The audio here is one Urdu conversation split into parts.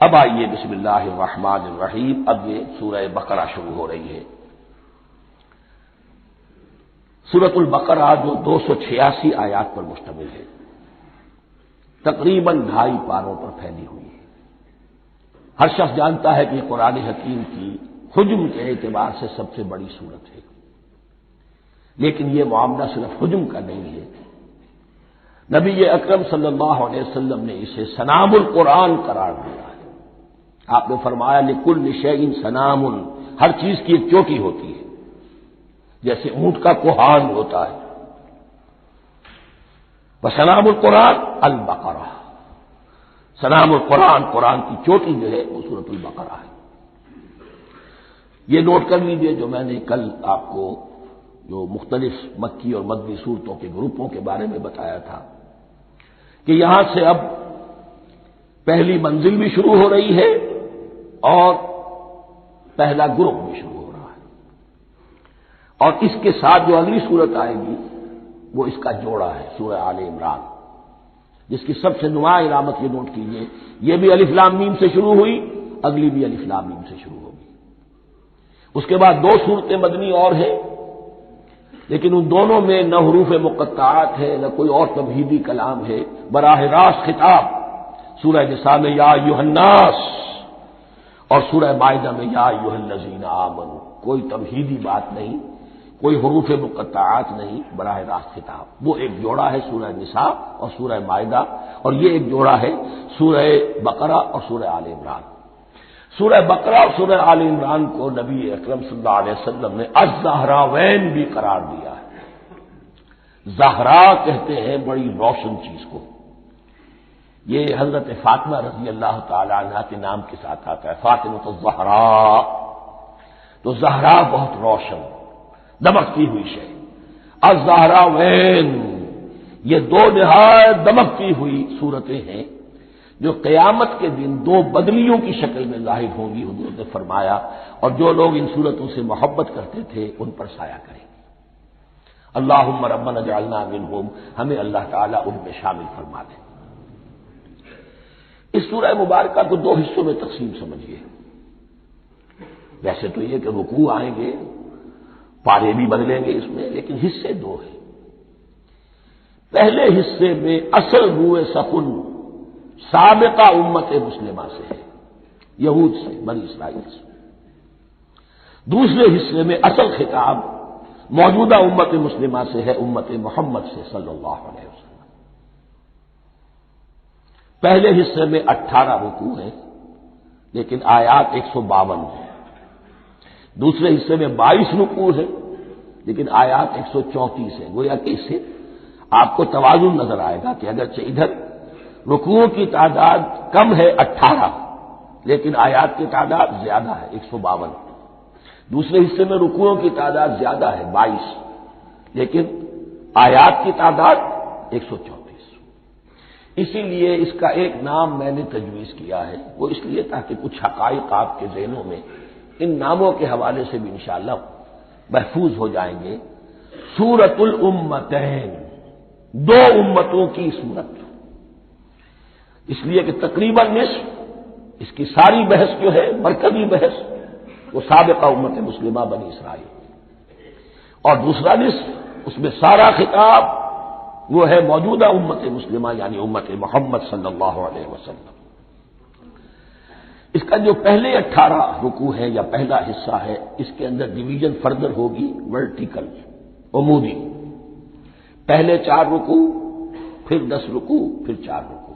اب آئیے بسم اللہ الرحمن الرحیم، اب یہ سورہ بقرہ شروع ہو رہی ہے۔ سورۃ البقرہ جو 286 آیات پر مشتمل ہے، تقریباً 2.5 پاروں پر پھیلی ہوئی ہے۔ ہر شخص جانتا ہے کہ قرآن حکیم کی حجم کے اعتبار سے سب سے بڑی سورت ہے، لیکن یہ معاملہ صرف حجم کا نہیں ہے۔ نبی اکرم صلی اللہ علیہ وسلم نے اسے سنام القرآن قرار دیا ہے۔ آپ نے فرمایا لکل شیء سنام، ہر چیز کی ایک چوٹی ہوتی ہے، جیسے اونٹ کا کوہان ہوتا ہے۔ وسنام القرآن البقرہ، سنام القرآن، قرآن کی چوٹی جو ہے وہ سورۃ البقرہ ہے۔ یہ نوٹ کر لیجئے جو میں نے کل آپ کو جو مختلف مکی اور مدنی صورتوں کے گروپوں کے بارے میں بتایا تھا کہ یہاں سے اب پہلی منزل بھی شروع ہو رہی ہے اور پہلا گروپ بھی شروع ہو رہا ہے، اور اس کے ساتھ جو اگلی صورت آئے گی وہ اس کا جوڑا ہے، سورہ آل عمران، جس کی سب سے نمایاں علامت یہ نوٹ کیجیے، یہ بھی الف لام میم سے شروع ہوئی، اگلی بھی الف لام میم سے شروع ہوگی۔ اس کے بعد 2 صورتیں مدنی اور ہیں، لیکن ان دونوں میں نہ حروف مقطعات ہے نہ کوئی اور تمہیدی کلام ہے، براہ راست خطاب سورہ نساء میں یا ایھا الناس اور سورہ مائدہ میں یا ایھا الذین آمنوا، کوئی تمہیدی بات نہیں، کوئی حروف مقطعات نہیں، براہ راست خطاب۔ وہ ایک جوڑا ہے سورہ نساء اور سورہ مائدہ، اور یہ ایک جوڑا ہے سورہ بقرہ اور سورہ آل عمران۔ سورہ بقرہ اور سورہ آل عمران کو نبی اکرم صلی اللہ علیہ وسلم نے الزہراوین بھی قرار دیا ہے۔ زہرا کہتے ہیں بڑی روشن چیز کو، یہ حضرت فاطمہ رضی اللہ تعالی عنہا کے نام کے ساتھ آتا ہے، فاطمہ الزہراء، تو زہرا بہت روشن دمکتی ہوئی شے۔ الزہراوین، یہ 2 نہایت دمکتی ہوئی صورتیں ہیں جو قیامت کے دن 2 بدلیوں کی شکل میں ظاہر ہوں گی، حضور نے فرمایا، اور جو لوگ ان صورتوں سے محبت کرتے تھے ان پر سایہ کریں گے۔ اللہم ربنا اجعلنا منہم، ہمیں اللہ تعالیٰ ان میں شامل فرما دے۔ اس سورہ مبارکہ کو 2 حصوں میں تقسیم سمجھیے۔ ویسے تو یہ کہ رکوع آئیں گے، پارے بھی بدلیں گے اس میں، لیکن حصے 2 ہیں۔ پہلے حصے میں اصل روئے سخن سابقہ امت مسلمہ سے ہے، یہود سے، بنی اسرائیل سے۔ دوسرے حصے میں اصل خطاب موجودہ امت مسلمہ سے ہے، امت محمد سے صلی اللہ علیہ وسلم۔ پہلے حصے میں 18 رکوع ہیں لیکن آیات 152 ہیں۔ دوسرے حصے میں 22 رکوع ہیں لیکن آیات 134 ہیں۔ گویا کہ اس سے آپ کو توازن نظر آئے گا کہ اگرچہ ادھر رکوعوں کی تعداد کم ہے 18، لیکن آیات کی تعداد زیادہ ہے 152۔ دوسرے حصے میں رکوعوں کی تعداد زیادہ ہے 22، لیکن آیات کی تعداد 134۔ اسی لیے اس کا ایک نام میں نے تجویز کیا ہے، وہ اس لیے تاکہ کچھ حقائق آپ کے ذہنوں میں ان ناموں کے حوالے سے بھی انشاءاللہ محفوظ ہو جائیں گے۔ سورۃ الامتین، 2 امتوں کی سورت، اس لیے کہ تقریباً نصف اس کی ساری بحث جو ہے، مرکزی بحث، وہ سابقہ امت مسلمہ بنی اسرائیل، اور دوسرا نصف اس میں سارا خطاب وہ ہے موجودہ امت مسلمہ یعنی امت محمد صلی اللہ علیہ وسلم۔ اس کا جو پہلے 18 رکوع ہے یا پہلا حصہ ہے، اس کے اندر ڈویژن فردر ہوگی ورٹیکل، عمودی، پہلے 4 رکوع، پھر 10 رکوع، پھر 4 رکوع۔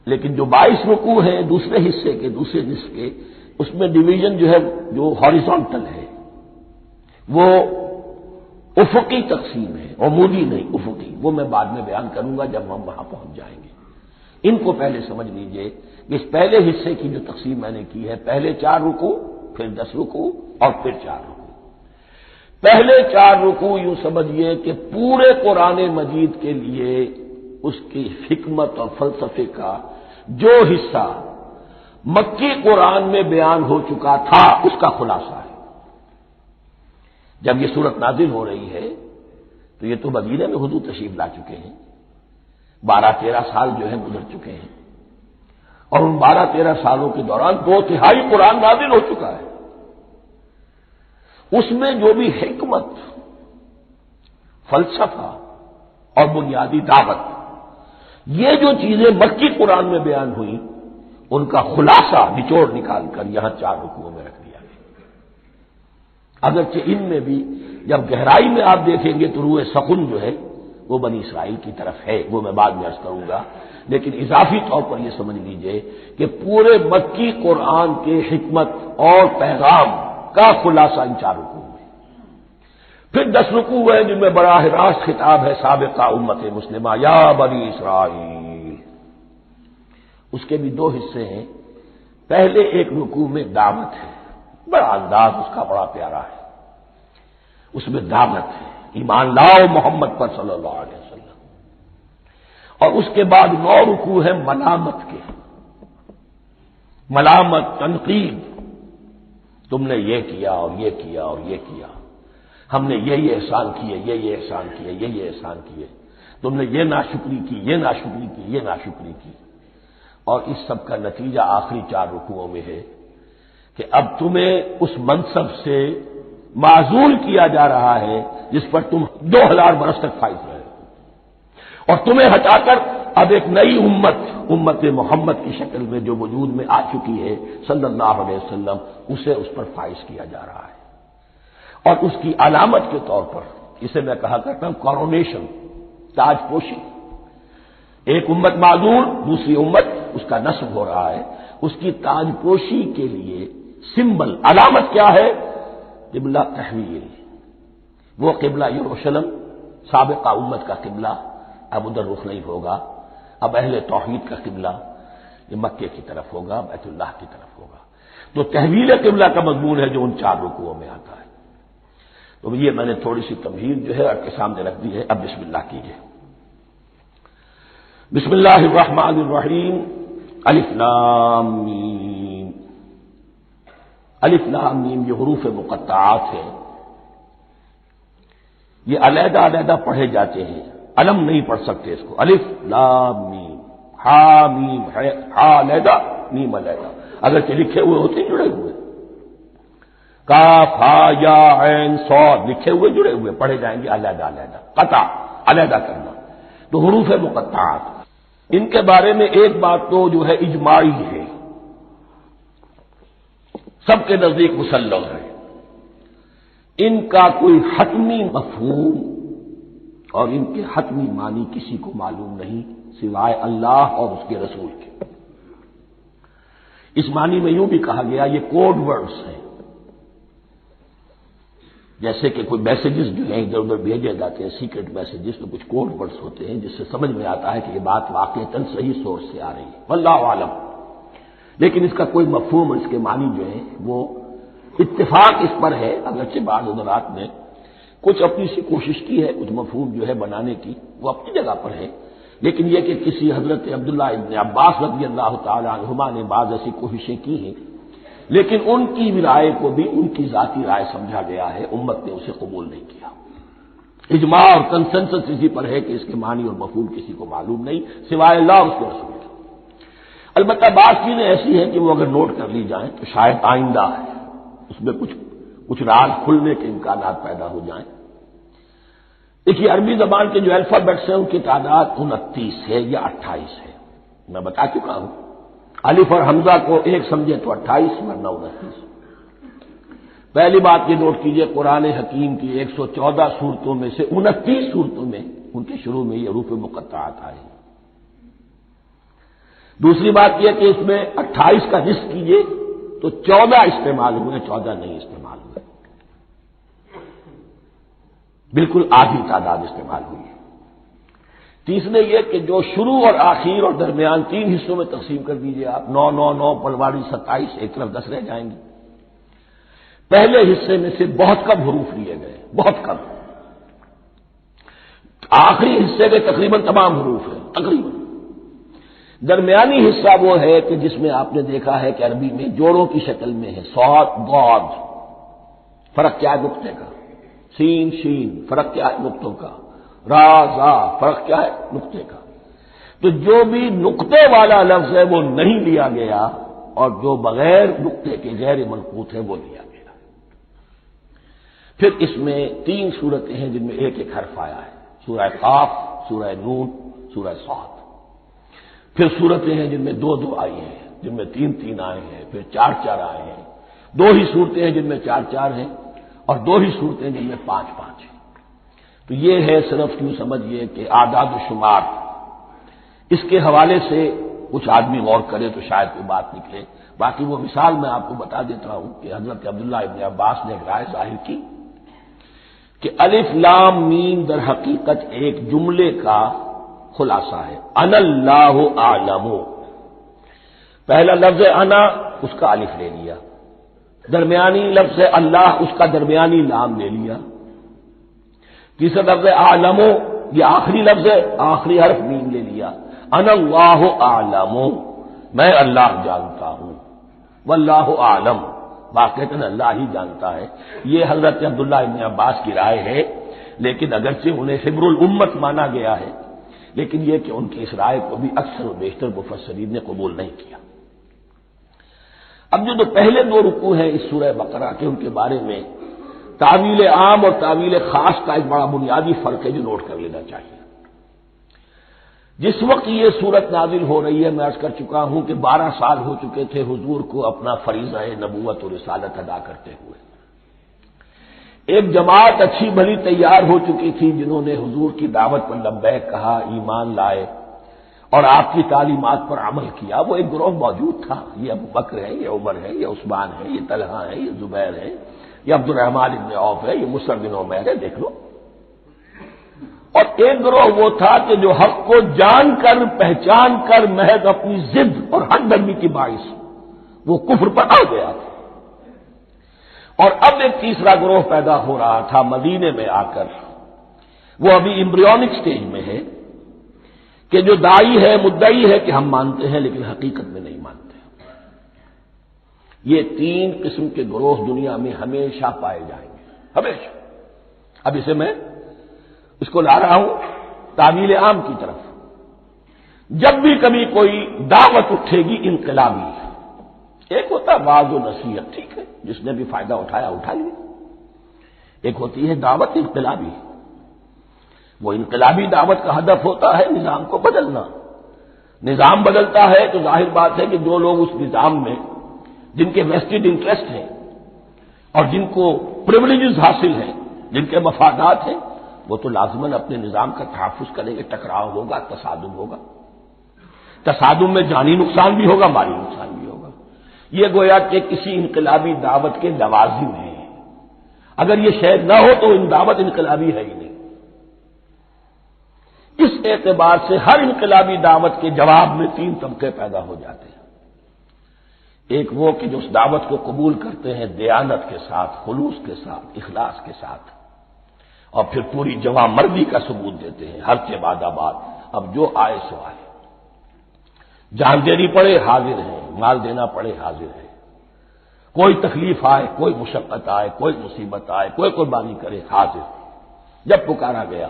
لیکن جو 22 رکوع ہیں دوسرے حصے کے، دوسرے نصف کے، اس میں ڈویژن جو ہے جو ہاریزونٹل ہے، وہ افقی تقسیم ہے، عمودی نہیں، افقی۔ وہ میں بعد میں بیان کروں گا جب ہم وہاں پہنچ جائیں گے۔ ان کو پہلے سمجھ لیجئے کہ اس پہلے حصے کی جو تقسیم میں نے کی ہے، پہلے 4 رکوع، پھر 10 رکوع اور پھر 4 رکوع۔ پہلے 4 رکوع یوں سمجھیے کہ پورے قرآن مجید کے لیے اس کی حکمت اور فلسفے کا جو حصہ مکی قرآن میں بیان ہو چکا تھا اس کا خلاصہ ہے۔ جب یہ سورت نازل ہو رہی ہے تو یہ تو مدینہ میں حضور تشریف لا چکے ہیں، 12-13 سال جو ہے گزر چکے ہیں، اور ان 12-13 سالوں کے دوران 2/3 قرآن نازل ہو چکا ہے۔ اس میں جو بھی حکمت، فلسفہ اور بنیادی دعوت، یہ جو چیزیں مکی قرآن میں بیان ہوئی، ان کا خلاصہ نچوڑ نکال کر یہاں 4 رکوعوں میں رکھ دیا گیا۔ اگرچہ ان میں بھی جب گہرائی میں آپ دیکھیں گے تو روح سخن جو ہے وہ بنی اسرائیل کی طرف ہے، وہ میں بعد میں عرض کروں گا، لیکن اضافی طور پر یہ سمجھ لیجئے کہ پورے مکی قرآن کے حکمت اور پیغام کا خلاصہ ان 4 رکوعوں میں۔ پھر 10 رکوع ہیں جن میں براہ راست خطاب ہے سابقہ امت مسلمہ، یا بنی اسرائیل۔ اس کے بھی 2 حصے ہیں۔ پہلے ایک رکوع میں دعوت ہے، بڑا انداز اس کا بڑا پیارا ہے، اس میں دعوت ہے، ایمان لاؤ محمد پر صلی اللہ علیہ وسلم۔ اور اس کے بعد 9 رکوع ہے ملامت کے، ملامت، تنقید، تم نے یہ کیا اور یہ کیا اور یہ کیا، ہم نے یہ احسان کیے، یہ احسان کیے، یہ احسان کیے، تم نے یہ ناشکری کی، یہ ناشکری کی، یہ ناشکری کی۔ اور اس سب کا نتیجہ آخری 4 رکوعوں میں ہے کہ اب تمہیں اس منصب سے معزول کیا جا رہا ہے جس پر تم 2000 برس تک فائز رہے، اور تمہیں ہٹا کر اب ایک نئی امت محمد کی شکل میں جو وجود میں آ چکی ہے صلی اللہ علیہ وسلم، اسے اس پر فائز کیا جا رہا ہے۔ اور اس کی علامت کے طور پر اسے میں کہا کرتا ہوں کورونیشن، تاج پوشی۔ ایک امت معذور، دوسری امت اس کا نصب ہو رہا ہے، اس کی تاج پوشی کے لیے سمبل، علامت کیا ہے؟ قبلہ تحویل، وہ قبلہ یروشلم سابقہ امت کا قبلہ اب ادھر رخ نہیں ہوگا، اب اہل توحید کا قبلہ یہ مکے کی طرف ہوگا، بیت اللہ کی طرف ہوگا۔ تو تحویل قبلہ کا مضمون ہے جو ان 4 رکوعوں میں آتا ہے۔ تو یہ میں نے تھوڑی سی تمہید جو ہے آپ کے سامنے رکھ دی ہے۔ اب بسم اللہ کیجیے۔ بسم اللہ الرحمن الرحیم، الف لام میم۔ الف لام میم یہ حروف مقطعات ہیں، یہ علیحدہ علیحدہ پڑھے جاتے ہیں، علم نہیں پڑھ سکتے اس کو۔ الف لام میم، ہا میم، ہا علیحدہ، میم علیحدہ، اگرچہ لکھے ہوئے ہوتے ہیں جڑے ہوئے، کاف ہا یا عین صاد لکھے ہوئے جڑے ہوئے، پڑھے جائیں گے علیحدہ علیحدہ، قطع علیحدہ کرنا۔ تو حروف مقطعات، ان کے بارے میں ایک بات تو جو ہے اجماعی ہے، سب کے نزدیک مسلم ہے، ان کا کوئی حتمی مفہوم اور ان کے حتمی معنی کسی کو معلوم نہیں سوائے اللہ اور اس کے رسول کے۔ اس معنی میں یوں بھی کہا گیا یہ کوڈ ورڈز ہیں، جیسے کہ کوئی میسیجز جو ہیں ادھر ادھر بھیجے جاتے ہیں، سیکرٹ میسیجز، تو کچھ کوڈ ورڈز ہوتے ہیں جس سے سمجھ میں آتا ہے کہ یہ بات واقعتاً صحیح سورس سے آ رہی ہے، واللہ عالم۔ لیکن اس کا کوئی مفہوم اور اس کے معنی جو ہے وہ اتفاق اس پر ہے، اگرچہ بعض حضرات نے کچھ اپنی سی کوشش کی ہے، کچھ مفہوم جو ہے بنانے کی، وہ اپنی جگہ پر ہے، لیکن یہ کہ کسی حضرت عبداللہ ابن عباس رضی اللہ تعالی عنہما نے بعض ایسی کوششیں کی ہیں، لیکن ان کی رائے کو بھی ان کی ذاتی رائے سمجھا گیا ہے، امت نے اسے قبول نہیں کیا۔ اجماع اور کنسنسس اسی پر ہے کہ اس کے معنی اور مفہوم کسی کو معلوم نہیں سوائے اللہ اور اس کے رسول کے۔ البتہ بعض چیزیں ایسی ہیں کہ وہ اگر نوٹ کر لی جائیں تو شاید آئندہ ہے اس میں کچھ راز کھلنے کے امکانات پیدا ہو جائیں۔ دیکھیے عربی زبان کے جو الفابیٹس ہیں ان کی تعداد 29 ہے یا 28 ہے، میں بتا چکا ہوں۔ الف اور حمزہ کو ایک سمجھے تو 28 ورنہ 29۔ پہلی بات یہ نوٹ کیجئے قرآن حکیم کی 114 سورتوں میں سے 29 سورتوں میں ان کے شروع میں یہ حروف مقطعات آئے ہیں۔ دوسری بات یہ کہ اس میں 28 کا نصف کیجئے تو 14 استعمال ہوئے، 14 نہیں استعمال ہوئے، بالکل آدھی تعداد استعمال ہوئی ہے۔ تیسرے یہ کہ جو شروع اور آخر اور درمیان 3 حصوں میں تقسیم کر دیجئے آپ، 9 9 9 پلواڑی 27، ایک طرف 10 رہ جائیں گے۔ پہلے حصے میں سے بہت کم حروف لیے گئے، بہت کم۔ آخری حصے کے تقریباً تمام حروف ہیں، تقریباً۔ درمیانی حصہ وہ ہے کہ جس میں آپ نے دیکھا ہے کہ عربی میں جوڑوں کی شکل میں ہے، صاد ضاد، فرق کیا ہے نقطے کا، سین شین فرق کیا ہے نقطوں کا، را زا فرق کیا ہے نقطے کا۔ تو جو بھی نقطے والا لفظ ہے وہ نہیں لیا گیا، اور جو بغیر نقطے کے غیر منقوط ہے وہ لیا گیا۔ پھر اس میں 3 صورتیں ہیں جن میں ایک ایک حرف آیا ہے، سورہ قاف، سورہ نون، سورہ صاد۔ پھر صورتیں ہیں جن میں 2 آئی ہیں، جن میں 3 آئے ہیں، پھر 4 آئے ہیں، 2 ہی صورتیں ہیں جن میں 4 ہیں، اور 2 ہی صورتیں جن میں 5 ہیں۔ تو یہ ہے صرف یوں سمجھیے کہ اعداد و شمار۔ اس کے حوالے سے کچھ آدمی غور کرے تو شاید کوئی بات نکلے۔ باقی وہ مثال میں آپ کو بتا دیتا ہوں کہ حضرت عبداللہ ابن عباس نے ایک رائے ظاہر کی کہ الف لام میم در حقیقت ایک جملے کا خلاصہ ہے، انا اللہ اعلم۔ پہلا لفظ انا، اس کا الف لے لیا، درمیانی لفظ اللہ، اس کا درمیانی لام لے لیا، تیسرا لفظ اعلم، یہ آخری لفظ ہے، آخری حرف میم لے لیا، انا اللہ اعلم، میں اللہ جانتا ہوں، واللہ اعلم، واقعتاً اللہ ہی جانتا ہے۔ یہ حضرت عبداللہ ابن عباس کی رائے ہے، لیکن اگرچہ انہیں حبر الامت مانا گیا ہے، لیکن یہ کہ ان کی اس رائے کو بھی اکثر و بیشتر مفسرین نے قبول نہیں کیا۔ اب جو پہلے 2 رکوع ہیں اس سورہ بقرہ کے، ان کے بارے میں تعویل عام اور تعویل خاص کا ایک بڑا بنیادی فرق ہے جو نوٹ کر لینا چاہیے۔ جس وقت یہ صورت نازل ہو رہی ہے، میں عرض کر چکا ہوں کہ 12 سال ہو چکے تھے حضور کو اپنا فریضہ نبوت و رسالت ادا کرتے ہوئے۔ ایک جماعت اچھی بھلی تیار ہو چکی تھی جنہوں نے حضور کی دعوت پر لبیک کہا، ایمان لائے اور آپ کی تعلیمات پر عمل کیا۔ وہ ایک گروہ موجود تھا، یہ ابو بکر ہے، یہ عمر ہے، یہ عثمان ہے، یہ طلحہ ہے، یہ زبیر ہے، یہ عبد الرحمن ابن عوف ہے، یہ مصعب بن عمیر ہے، دیکھ لو۔ اور ایک گروہ وہ تھا کہ جو حق کو جان کر پہچان کر محض اپنی ضد اور ہٹ درمی کی باعث وہ کفر پر آ گیا تھا۔ اور اب ایک تیسرا گروہ پیدا ہو رہا تھا مدینے میں آ کر، وہ ابھی ایمبریونک سٹیج میں ہے، کہ جو داعی ہے، مدعی ہے کہ ہم مانتے ہیں لیکن حقیقت میں نہیں مانتے۔ یہ 3 قسم کے گروہ دنیا میں ہمیشہ پائے جائیں گے، ہمیشہ۔ اب اسے میں اس کو لا رہا ہوں تعویل عام کی طرف۔ جب بھی کبھی کوئی دعوت اٹھے گی انقلابی، ایک ہوتا ہے وعظ و نصیحت، ٹھیک ہے، جس نے بھی فائدہ اٹھایا اٹھا لیا۔ ایک ہوتی ہے دعوت انقلابی، وہ انقلابی دعوت کا ہدف ہوتا ہے نظام کو بدلنا۔ نظام بدلتا ہے تو ظاہر بات ہے کہ جو لوگ اس نظام میں جن کے ویسٹڈ انٹرسٹ ہیں اور جن کو پریولیجز حاصل ہیں، جن کے مفادات ہیں، وہ تو لازماً اپنے نظام کا تحفظ کریں گے، ٹکراؤ ہوگا، تصادم ہوگا، تصادم میں جانی نقصان بھی ہوگا، مالی نقصان بھی ہوگا۔ یہ گویا کہ کسی انقلابی دعوت کے لوازم ہیں، اگر یہ شے نہ ہو تو ان دعوت انقلابی ہے ہی نہیں۔ اس اعتبار سے ہر انقلابی دعوت کے جواب میں 3 طبقے پیدا ہو جاتے ہیں۔ ایک وہ کہ جو اس دعوت کو قبول کرتے ہیں دیانت کے ساتھ، خلوص کے ساتھ، اخلاص کے ساتھ، اور پھر پوری جواں مردی کا ثبوت دیتے ہیں، ہر کے بعد آباد، اب جو آئے سو آئے، جان دینی پڑے حاضر ہیں، مال دینا پڑے حاضر ہیں، کوئی تکلیف آئے، کوئی مشقت آئے، کوئی مصیبت آئے، کوئی قربانی کرے حاضر۔ جب پکارا گیا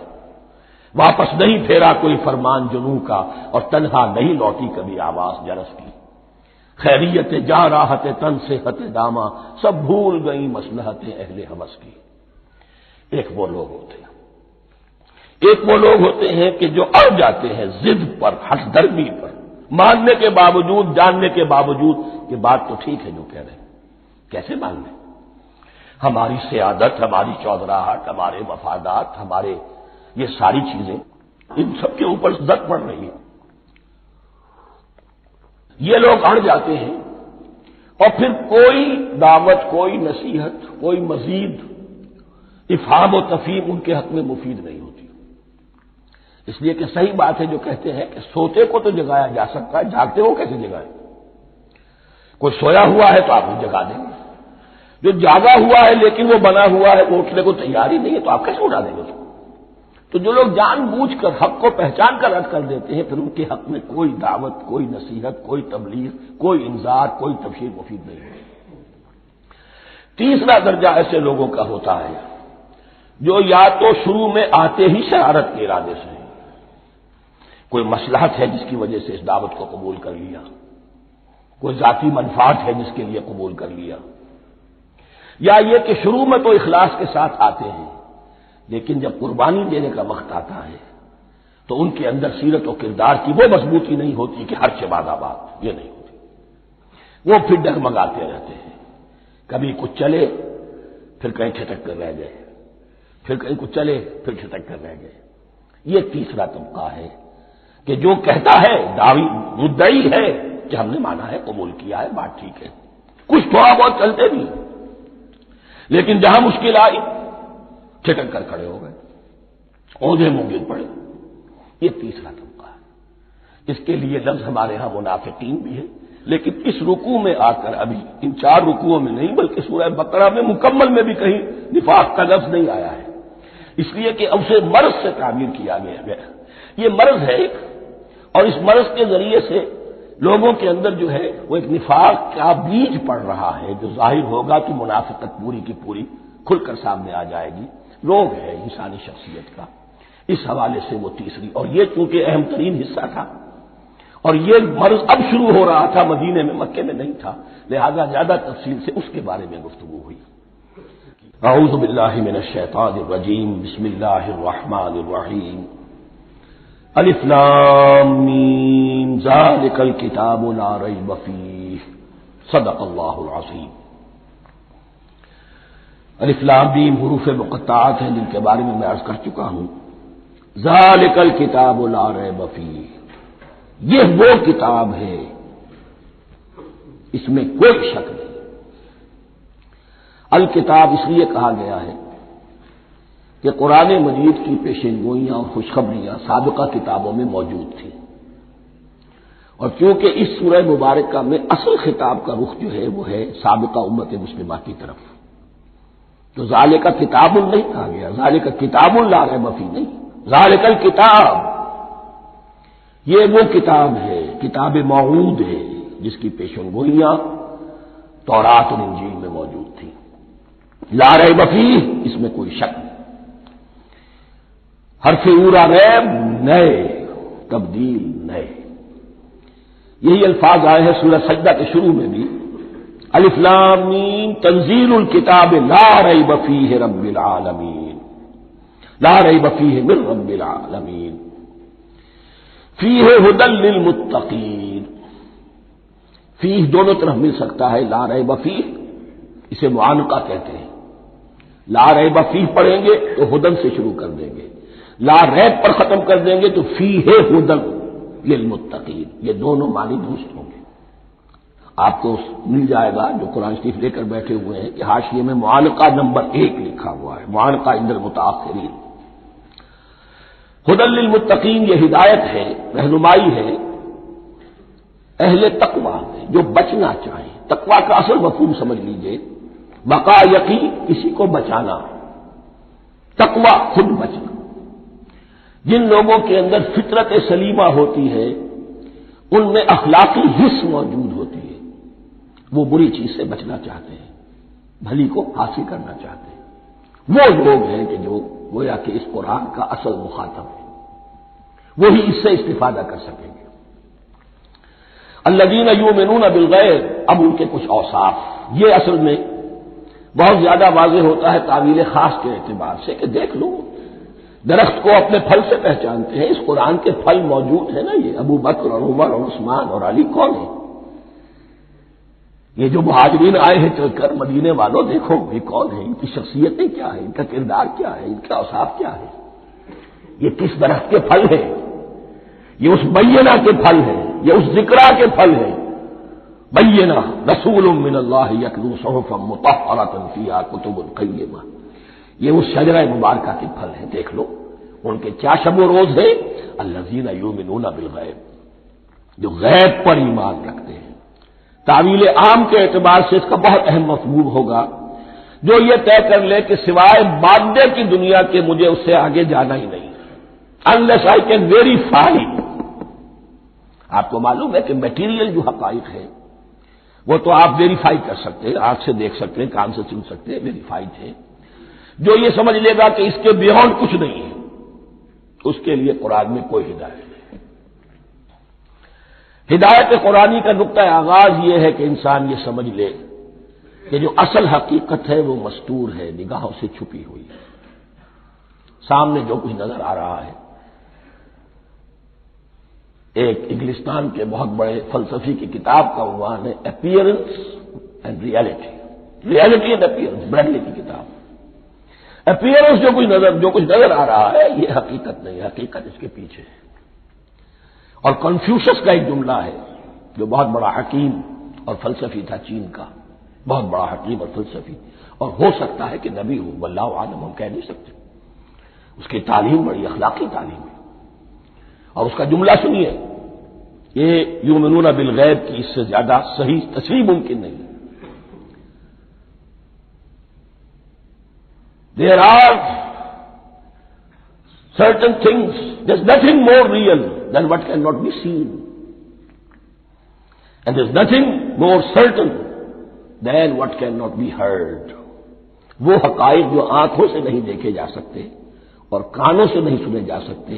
واپس نہیں پھیرا کوئی فرمان جنوں کا، اور تنہا نہیں لوٹی کبھی آواز جرس کی۔ خیریت جا راحت تن صحت داما، سب بھول گئی مصلحت اہل ہوس کی۔ ایک وہ لوگ ہوتے ہیں کہ جو اڑ جاتے ہیں ضد پر، ہٹ درمی پر، ماننے کے باوجود، جاننے کے باوجود کہ بات تو ٹھیک ہے جو کہہ رہے ہیں، کیسے مان لیں؟ ہماری سیادت، ہماری چودراہٹ، ہمارے مفادات، ہمارے یہ ساری چیزیں ان سب کے اوپر زد پڑ رہی ہے۔ یہ لوگ اڑ جاتے ہیں اور پھر کوئی دعوت، کوئی نصیحت، کوئی مزید افہام و تفہیم ان کے حق میں مفید نہیں ہوتی۔ اس لیے کہ صحیح بات ہے جو کہتے ہیں کہ سوتے کو تو جگایا جا سکتا ہے، جاگتے کو کیسے جگائیں؟ کوئی سویا ہوا ہے تو آپ کو جگا دیں گے، جو جاگا ہوا ہے لیکن وہ بنا ہوا ہے، وہ اٹھنے کو تیار ہی نہیں ہے، تو آپ کیسے اٹھا دیں گے اس کو؟ تو جو لوگ جان بوجھ کر حق کو پہچان کر رد کر دیتے ہیں، پھر ان کے حق میں کوئی دعوت، کوئی نصیحت، کوئی تبلیغ، کوئی انذار، کوئی تبشیر مفید نہیں ہے۔ تیسرا درجہ ایسے لوگوں کا ہوتا ہے جو یا تو شروع میں آتے ہی شرارت کے ارادے سے کوئی مصلحت ہے جس کی وجہ سے اس دعوت کو قبول کر لیا، کوئی ذاتی منفعت ہے جس کے لیے قبول کر لیا، یا یہ کہ شروع میں تو اخلاص کے ساتھ آتے ہیں لیکن جب قربانی دینے کا وقت آتا ہے تو ان کے اندر سیرت و کردار کی وہ مضبوطی نہیں ہوتی کہ ہر شباد آباد، یہ نہیں ہوتی، وہ پھر ڈگمگاتے رہتے ہیں، کبھی کچھ چلے پھر کہیں چھٹک کر رہ گئے، پھر کہیں کچھ چلے پھر چھٹک کر رہ گئے۔ یہ تیسرا طبقہ ہے کہ جو کہتا ہے دعوی مدعی ہے کہ ہم نے مانا ہے، قبول کیا ہے، بات ٹھیک ہے، کچھ تھوڑا بہت چلتے بھی، لیکن جہاں مشکل آئی چھٹک کر کھڑے ہو گئے، اوندھے منہ گر پڑے۔ یہ تیسرا طبقہ ہے۔ اس کے لیے لفظ ہمارے ہاں منافقین بھی ہے، لیکن اس رکوع میں آ کر ابھی ان 4 رکوعوں میں نہیں بلکہ سورہ بقرہ میں مکمل میں بھی کہیں نفاق کا لفظ نہیں آیا ہے، اس لیے کہ اسے مرض سے تعبیر کیا گیا ہے۔ یہ مرض ہے اور اس مرض کے ذریعے سے لوگوں کے اندر جو ہے وہ ایک نفاق کا بیج پڑ رہا ہے جو ظاہر ہوگا کہ منافقت پوری کی پوری کھل کر سامنے آ جائے گی۔ روگ ہے انسانی شخصیت کا، اس حوالے سے وہ تیسری، اور یہ چونکہ اہم ترین حصہ تھا اور یہ مرض اب شروع ہو رہا تھا، مدینے میں، مکے میں نہیں تھا، لہذا زیادہ تفصیل سے اس کے بارے میں گفتگو ہوئی۔ اعوذ باللہ من الشیطان الرجیم، بسم اللہ الرحمن الرحیم، الف لام میم، ذالک الکتاب لا ریب فیہ، صدق اللہ العظیم۔ الف لام میم حروف مقطعات ہیں جن کے بارے میں عرض کر چکا ہوں۔ ذالک الکتاب لا ریب فیہ، یہ وہ کتاب ہے اس میں کوئی شک نہیں۔ الکتاب اس لیے کہا گیا ہے کہ قرآن مجید کی پیشین گوئیاں اور خوشخبریاں سابقہ کتابوں میں موجود تھیں، اور کیونکہ اس سورہ مبارکہ میں اصل خطاب کا رخ جو ہے وہ ہے سابقہ امت مسلمہ کی طرف، تو ذالک کتاب نہیں کہا گیا، ذالک کتاب لا ریب فیہ نہیں، ذالک الکتاب یہ وہ کتاب ہے، کتاب موعود ہے جس کی پیشن گوئیاں تورات اور انجیل میں موجود تھیں۔ لا ریب فیہ، اس میں کوئی شک نہیں۔ حرف اورا ریب، نئے، تبدیل، نئے، یہی الفاظ آئے ہیں سورہ سجدہ کے شروع میں بھی، الف لام میم تنزیل الکتاب لا ریب فیہ رب العالمین، لا ریب فیہ من رب العالمین، فیہ ھدی للمتقین۔ فیہ دونوں طرف مل سکتا ہے، لا ریب فیہ اسے معانقہ کہتے ہیں، لا ریب فیہ پڑھیں گے تو ھدی سے شروع کر دیں گے، لا ریب پر ختم کر دیں گے تو فیہ ھدی للمتقین، یہ دونوں معنی درست ہوں گے۔ آپ کو مل جائے گا جو قرآن شریف لے کر بیٹھے ہوئے ہیں کہ حاشیے میں معانقہ نمبر 1 لکھا ہوا ہے، معانقہ عند المتاخرین۔ ھدی للمتقین یہ ہدایت ہے، رہنمائی ہے اہل تقویٰ میں جو بچنا چاہیں۔ تقویٰ کا اصل مفہوم سمجھ لیجئے، بقا یقی کسی کو بچانا، تقویٰ خود بچنا۔ جن لوگوں کے اندر فطرت سلیمہ ہوتی ہے ان میں اخلاقی حس موجود ہوتی ہے، وہ بری چیز سے بچنا چاہتے ہیں، بھلی کو حاصل کرنا چاہتے ہیں، وہ لوگ ہیں کہ جو گویا کہ اس قرآن کا اصل مخاطب ہے، وہی اس سے استفادہ کر سکیں گے۔ الذین یؤمنون بالغیب، اب ان کے کچھ اوصاف، یہ اصل میں بہت زیادہ واضح ہوتا ہے تعویل خاص کے اعتبار سے کہ دیکھ لو درخت کو اپنے پھل سے پہچانتے ہیں، اس قرآن کے پھل موجود ہیں نا، یہ ابو بکر اور عمر اور عثمان اور علی کون ہیں؟ یہ جو مہاجرین آئے ہیں چل کر، مدینے والوں دیکھو یہ کون ہیں، ان کی شخصیتیں کیا ہیں، ان کا کردار کیا ہے، ان کا اوصاف کیا ہے، یہ کس درخت کے پھل ہیں؟ یہ اس بینہ کے پھل ہیں، یہ اس ذکرہ کے پھل ہیں۔ بینہ رسول من اللہ یتلو صحفا مطہرۃ فیہا کتب قیمہ، یہ اس شجرہ مبارکہ کے پھل ہیں، دیکھ لو ان کے کیا شب و روز ہے، الذین یؤمنون بالغیب، جو غیب پر ایمان رکھتے ہیں۔ تعویل عام کے اعتبار سے اس کا بہت اہم مفہوم ہوگا، جو یہ طے کر لے کہ سوائے مادے کی دنیا کے مجھے اس سے آگے جانا ہی نہیں، unless I can verify۔ آپ کو معلوم ہے کہ میٹیریل جو حقائق ہے وہ تو آپ ویریفائی کر سکتے ہیں، آنکھ سے دیکھ سکتے ہیں، کان سے سن سکتے ہیں، ویریفائڈ ہے۔ جو یہ سمجھ لے گا کہ اس کے بیونڈ کچھ نہیں ہے، اس کے لیے قرآن میں کوئی ہدایت نہیں۔ ہدایت قرآنی کا نقطہ آغاز یہ ہے کہ انسان یہ سمجھ لے کہ جو اصل حقیقت ہے وہ مستور ہے، نگاہوں سے چھپی ہوئی ہے، سامنے جو کچھ نظر آ رہا ہے۔ ایک انگلستان کے بہت بڑے فلسفی کی کتاب کا عنوان ہے appearance and reality, reality and appearance, Bradley کی کتاب۔ اپیئرنس جو کچھ نظر آ رہا ہے یہ حقیقت نہیں، حقیقت اس کے پیچھے ہے۔ اور کنفیوشس کا ایک جملہ ہے جو بہت بڑا حکیم اور فلسفی تھا چین کا، بہت بڑا حکیم اور فلسفی، اور ہو سکتا ہے کہ نبی ہو، واللہ عالم، ہم کہہ نہیں سکتے۔ اس کی تعلیم بڑی اخلاقی تعلیم ہے، اور اس کا جملہ سنیے، یہ یؤمنون بالغیب کی اس سے زیادہ صحیح تصریح ممکن نہیں۔ There are certain things, there's nothing more real than what cannot be seen. And there's nothing more certain than what cannot be heard. وہ حقائق جو آنکھوں سے نہیں دیکھے جا سکتے اور کانوں سے نہیں سنے جا سکتے،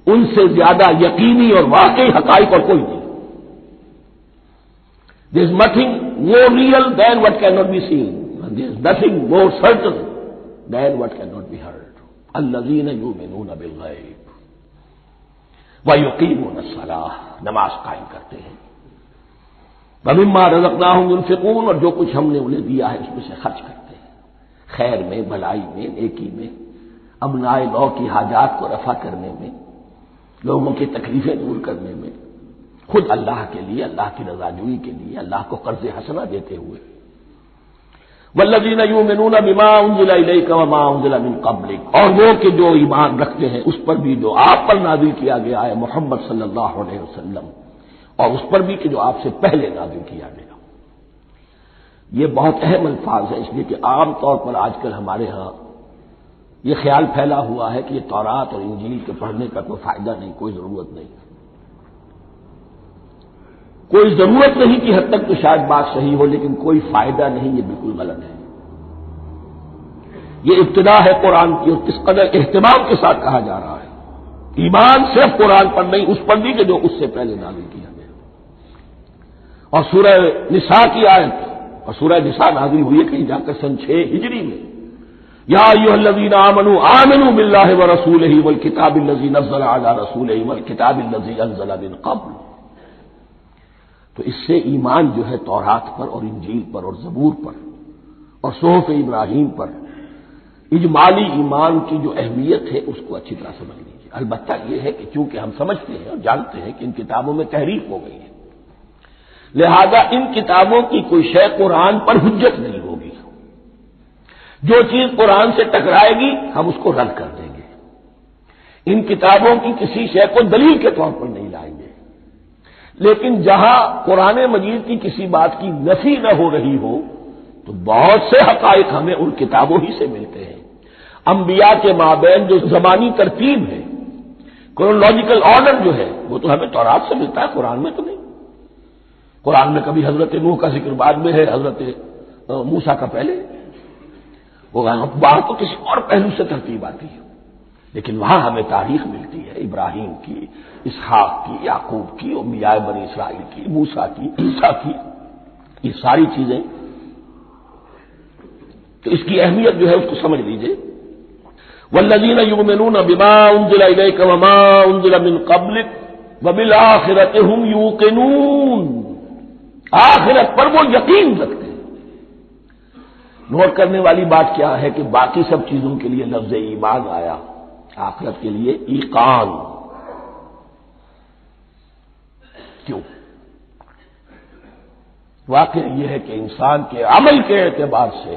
ان سے زیادہ یقینی اور واقعی حقائق اور کوئی نہیں۔ There's nothing more real than what cannot be seen. And there's nothing more certain than what cannot be heard. الذین یؤمنون بالغیب ویقیمون الصلاۃ، نماز قائم کرتے ہیں، ومما رزقناہم ينفقون، اور جو کچھ ہم نے انہیں دیا ہے اس میں سے خرچ کرتے ہیں، خیر میں، بھلائی میں، نیکی میں، ابنائے نو کی حاجات کو رفع کرنے میں، لوگوں کی تکلیفیں دور کرنے میں، خود اللہ کے لیے، اللہ کی رضا جوئی کے لیے، اللہ کو قرض حسنہ دیتے ہوئے۔ والذین یؤمنون بما انزل الیک وما انزل من قبلک، اور وہ کہ جو ایمان رکھتے ہیں اس پر بھی جو آپ پر نازل کیا گیا ہے محمد صلی اللہ علیہ وسلم، اور اس پر بھی کہ جو آپ سے پہلے نازل کیا گیا۔ یہ بہت اہم الفاظ ہے، اس لیے کہ عام طور پر آج کل ہمارے ہاں یہ خیال پھیلا ہوا ہے کہ یہ تورات اور انجیل کے پڑھنے کا کوئی فائدہ نہیں، کوئی ضرورت نہیں، کوئی ضرورت نہیں کی حد تک تو شاید بات صحیح ہو، لیکن کوئی فائدہ نہیں، یہ بالکل غلط ہے۔ یہ ابتدا ہے قرآن کی، اور کس قدر اہتمام کے ساتھ کہا جا رہا ہے، ایمان صرف قرآن پر نہیں، اس پر بھی کہ جو اس سے پہلے نازل کیا گیا۔ اور سورہ نساء کی آیت، اور سورہ نساء نازل ہوئی ہے کہیں جا کر سن 6 ہجری میں، یا ایھا الذین آمنوا آمنوا باللہ ورسولہ والکتاب الذی نزل علی رسولہ والکتاب الذی انزل من قبل۔ تو اس سے ایمان جو ہے تورات پر اور انجیل پر اور زبور پر اور صحف ابراہیم پر، اجمالی ایمان کی جو اہمیت ہے اس کو اچھی طرح سمجھ لیجیے۔ البتہ یہ ہے کہ چونکہ ہم سمجھتے ہیں اور جانتے ہیں کہ ان کتابوں میں تحریف ہو گئی ہے، لہذا ان کتابوں کی کوئی شے قرآن پر حجت نہیں ہوگی، جو چیز قرآن سے ٹکرائے گی ہم اس کو رد کر دیں گے، ان کتابوں کی کسی شے کو دلیل کے طور پر نہیں لائیں گے۔ لیکن جہاں قرآن مجید کی کسی بات کی نفی نہ ہو رہی ہو تو بہت سے حقائق ہمیں ان کتابوں ہی سے ملتے ہیں۔ انبیاء کے مابین جو زمانی ترتیب ہے، کرونالوجیکل آرڈر جو ہے، وہ تو ہمیں تورات سے ملتا ہے، قرآن میں تو نہیں۔ قرآن میں کبھی حضرت نوح کا ذکر بعد میں ہے، حضرت موسیٰ کا پہلے، وہ وہاں تو کسی اور پہلو سے ترتیب آتی ہے، لیکن وہاں ہمیں تاریخ ملتی ہے ابراہیم کی، اسحاق کی، یعقوب کی، انبیاء بنی اسرائیل کی، موسیٰ کی، عیسیٰ کی، یہ ساری چیزیں۔ تو اس کی اہمیت جو ہے اس کو سمجھ لیجئے۔ والذین یؤمنون بما انزل الیک وما انزل من قبلک وبالآخرۃ هم یوقنون، آخرت پر وہ یقین رکھتے ہیں۔ نوٹ کرنے والی بات کیا ہے کہ باقی سب چیزوں کے لیے لفظ ایمان آیا، آخرت کے لیے ایقان کیوں؟ واقعہ یہ ہے کہ انسان کے عمل کے اعتبار سے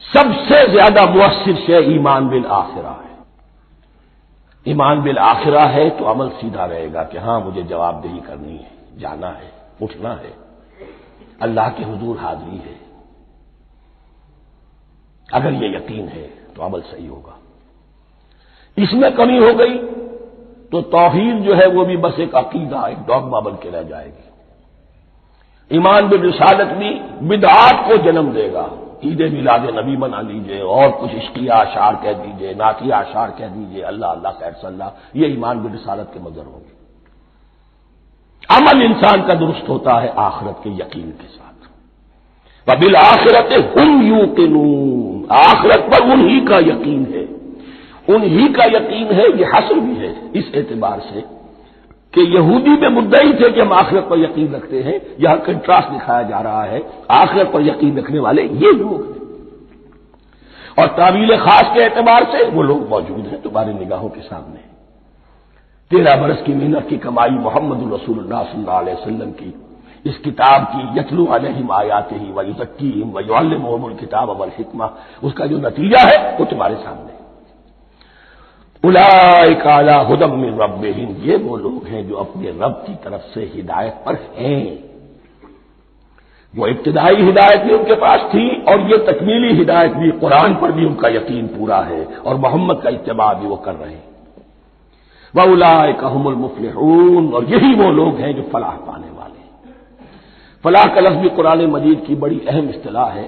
سب سے زیادہ مؤثر شے ایمان بالآخرہ ہے۔ ایمان بالآخرہ ہے تو عمل سیدھا رہے گا کہ ہاں مجھے جواب دہی کرنی ہے، جانا ہے، اٹھنا ہے، اللہ کے حضور حاضری ہے۔ اگر یہ یقین ہے تو عمل صحیح ہوگا۔ اس میں کمی ہو گئی تو توحید جو ہے وہ بھی بس ایک عقیدہ، ایک ڈوگما بن کے رہ جائے گی۔ ایمان بالرسالت بھی بدعات کو جنم دے گا، عید میلاد نبی منا لیجئے اور کچھ عشقیہ اشعار کہہ دیجئے، نعتیہ اشعار کہہ دیجئے، اللہ اللہ خیر صلی اللہ، یہ ایمان بالرسالت کے مظہر ہوں گے۔ عمل انسان کا درست ہوتا ہے آخرت کے یقین کے ساتھ. وبالآخرۃ هم یوقنون، آخرت پر انہی کا یقین ہے، انہی کا یقین ہے. یہ حصر بھی ہے اس اعتبار سے کہ یہودی میں مدعی تھے کہ ہم آخرت پر یقین رکھتے ہیں، یہاں کنٹراسٹ دکھایا جا رہا ہے آخرت پر یقین رکھنے والے یہ لوگ ہیں. اور تعویل خاص کے اعتبار سے وہ لوگ موجود ہیں تمہاری نگاہوں کے سامنے. 13 برس کی محنت کی کمائی محمد الرسول اللہ صلی اللہ علیہ وسلم کی اس کتاب کی، یتلو علیہم آیاتہ ویزکیہم ویعلمہم الکتاب والحکمہ، اس کا جو نتیجہ ہے وہ تمہارے سامنے. اولئک علی ھدی من ربہم، یہ وہ لوگ ہیں جو اپنے رب کی طرف سے ہدایت پر ہیں. وہ ابتدائی ہدایت بھی ان کے پاس تھی اور یہ تکمیلی ہدایت بھی، قرآن پر بھی ان کا یقین پورا ہے اور محمد کا اتباع بھی وہ کر رہے ہیں. وَأُولَٰئِكَ هُمُ الْمُفْلِحُونَ، اور یہی وہ لوگ ہیں جو فلاح پانے والے ہیں. فلاح کا لفظ بھی قرآن مجید کی بڑی اہم اصطلاح ہے.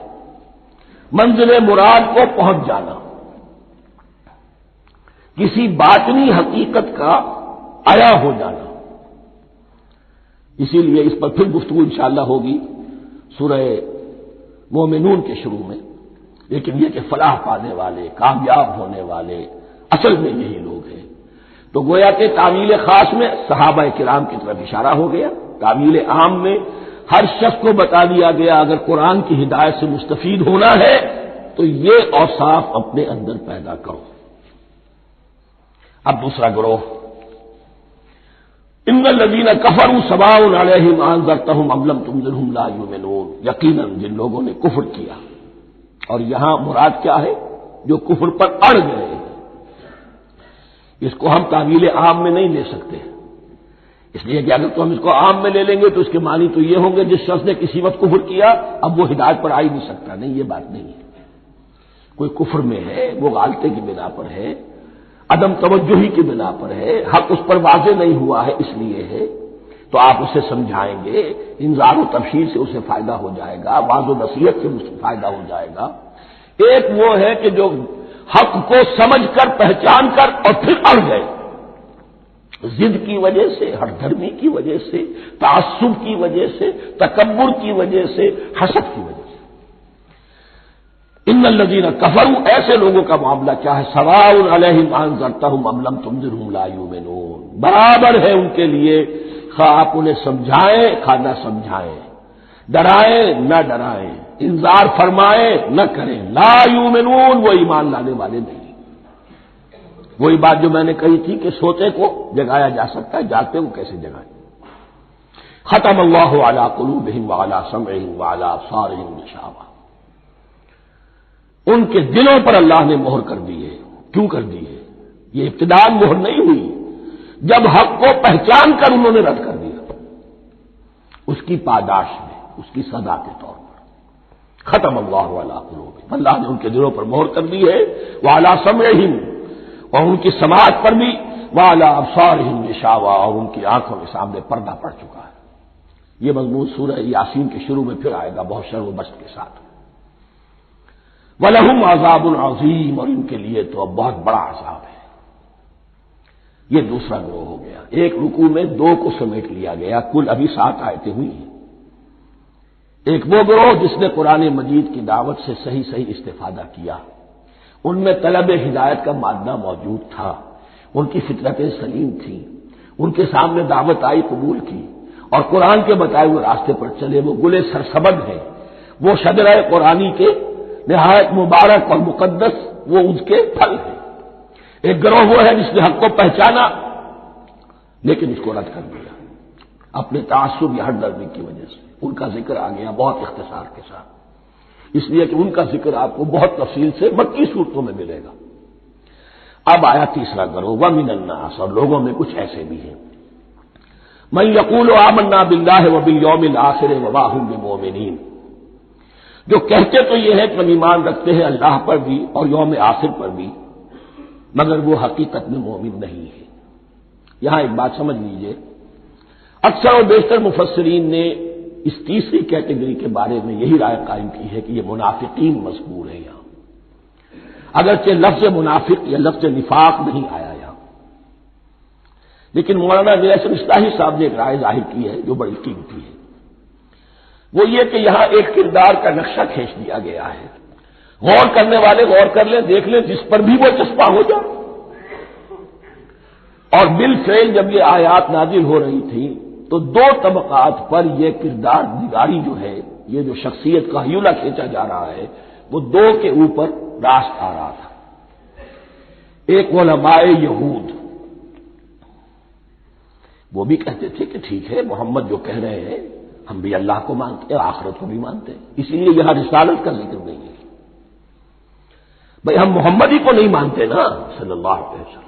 منزل مراد کو پہنچ جانا، کسی باطنی حقیقت کا عیا ہو جانا. اسی لیے اس پر پھر گفتگو انشاءاللہ ہوگی سورہ مومنون کے شروع میں. لیکن یہ کہ فلاح پانے والے، کامیاب ہونے والے اصل میں یہی لوگ ہیں. تو گویا کہ تعویل خاص میں صحابہ کرام کی طرف اشارہ ہو گیا، تعویل عام میں ہر شخص کو بتا دیا گیا اگر قرآن کی ہدایت سے مستفید ہونا ہے تو یہ اوصاف اپنے اندر پیدا کرو. اب دوسرا گروہ، ان الذین کفروا سواء علیہم انذرتہم ام لم تنذرہم لا یؤمنون، یقیناً جن لوگوں نے کفر کیا، اور یہاں مراد کیا ہے؟ جو کفر پر اڑ گئے. اس کو ہم تعویل عام میں نہیں لے سکتے، اس لیے کہ اگر تو ہم اس کو عام میں لے لیں گے تو اس کے معنی تو یہ ہوں گے جس شخص نے کسی وقت کفر کیا اب وہ ہدایت پر آ ہی نہیں سکتا. نہیں، یہ بات نہیں ہے. کوئی کفر میں ہے، وہ غالطے کی بنا پر ہے، عدم توجہی کی بنا پر ہے، حق اس پر واضح نہیں ہوا ہے اس لیے ہے، تو آپ اسے سمجھائیں گے، انذار و تبشیر سے اسے فائدہ ہو جائے گا، واعظ و نصیحت سے اسے فائدہ ہو جائے گا. ایک وہ ہے کہ جو حق کو سمجھ کر پہچان کر اور پھر اڑ گئے، ضد کی وجہ سے، ہٹ دھرمی کی وجہ سے، تعصب کی وجہ سے، تکبر کی وجہ سے، حسد کی وجہ سے. ان الذین کفروا، ایسے لوگوں کا معاملہ کیا ہے؟ سواء علیہم انذرتہم ام لم تنذرہم لا یؤمنون، برابر ہے ان کے لیے خواہ آپ انہیں سمجھائیں خواہ نہ سمجھائیں، ڈرائیں نہ ڈرائیں، انذار فرمائیں نہ کریں، لا یؤمنون، وہ ایمان لانے والے نہیں. وہی بات جو میں نے کہی تھی کہ سوتے کو جگایا جا سکتا ہے، جاگتے کو کیسے جگائیں. ختم اللہ علی قلوبہم وعلی سمعہم وعلی ابصارہم غشاوہ، ان کے دلوں پر اللہ نے مہر کر دی ہے. کیوں کر دی ہے؟ یہ ابتداء مہر نہیں ہوئی، جب حق کو پہچان کر انہوں نے رد کر دیا، اس کی پاداش میں، اس کی سزا کے طور پر. ختم اللہ علی قلوبہم، اللہ نے ان کے دلوں پر مہر کر دی ہے، وعلی سمعہم، اور ان کی سماعت پر بھی، وعلی ابصارہم غشاوہ، اور ان کی آنکھوں کے سامنے پردہ پڑ چکا ہے. یہ مضمون سورہ یاسین کے شروع میں پھر آئے گا بہت شر و بست کے ساتھ. وَلَهُمْ عَذَابٌ عَظِيمٌ، اور ان کے لیے تو اب بہت بڑا عذاب ہے. یہ دوسرا گروہ ہو گیا. ایک رکوع میں 2 کو سمیٹ لیا گیا، کل ابھی 7 آیتیں ہوئی ہیں. ایک وہ گروہ جس نے قرآن مجید کی دعوت سے صحیح استفادہ کیا، ان میں طلب ہدایت کا مادہ موجود تھا، ان کی فطرتیں سلیم تھیں، ان کے سامنے دعوت آئی، قبول کی، اور قرآن کے بتائے ہوئے راستے پر چلے. وہ گلے سرسبد ہیں، وہ شجرہ قرآنی کے نہایت مبارک اور مقدس وہ اس کے پھل ہیں. ایک گروہ وہ ہے جس نے حق کو پہچانا لیکن اس کو رد کر دیا اپنے تعصب یا ہٹ درمی کی وجہ سے. ان کا ذکر آ گیا بہت اختصار کے ساتھ، اس لیے کہ ان کا ذکر آپ کو بہت تفصیل سے مکی صورتوں میں ملے گا. اب آیا تیسرا گروہ، وَمِنَ النَّاسِ، اور لوگوں میں کچھ ایسے بھی ہیں، مَن يَقُولُ آمَنَّا بِاللَّهِ وَبِالْيَوْمِ الْآخِرِ وَمَا هُم بِمُؤْمِنِينَ، جو کہتے تو یہ ہے کہ ہم ایمان رکھتے ہیں اللہ پر بھی اور یوم آخر پر بھی، مگر وہ حقیقت میں مومن نہیں ہے. یہاں ایک بات سمجھ لیجئے، اکثر اور بیشتر مفسرین نے اس تیسری کیٹیگری کے بارے میں یہی رائے قائم کی ہے کہ یہ منافقین مذکور ہے یہاں، اگرچہ لفظ منافق یا لفظ نفاق نہیں آیا یہاں. لیکن مولانا نیاسر اصلاحی صاحب نے ایک رائے ظاہر کی ہے جو بڑی قیمتی ہے، وہ یہ کہ یہاں ایک کردار کا نقشہ کھینچ دیا گیا ہے، غور کرنے والے غور کر لیں، دیکھ لیں، جس پر بھی وہ چسپاں ہو جائے۔ اور بالفعل جب یہ آیات نازل ہو رہی تھی تو دو طبقات پر یہ کردار نگاری جو ہے، یہ جو شخصیت کا ہیولہ کھینچا جا رہا ہے، وہ دو کے اوپر راست آ رہا تھا۔ ایک علماء یہود، وہ بھی کہتے تھے کہ ٹھیک ہے محمد جو کہہ رہے ہیں ہم بھی اللہ کو مانتے ہیں، آخرت کو بھی مانتے ہیں، اسی لیے یہاں رسالت کا ذکر نہیں ہے۔ بھئی ہم محمد ہی کو نہیں مانتے نا صلی اللہ علیہ وسلم،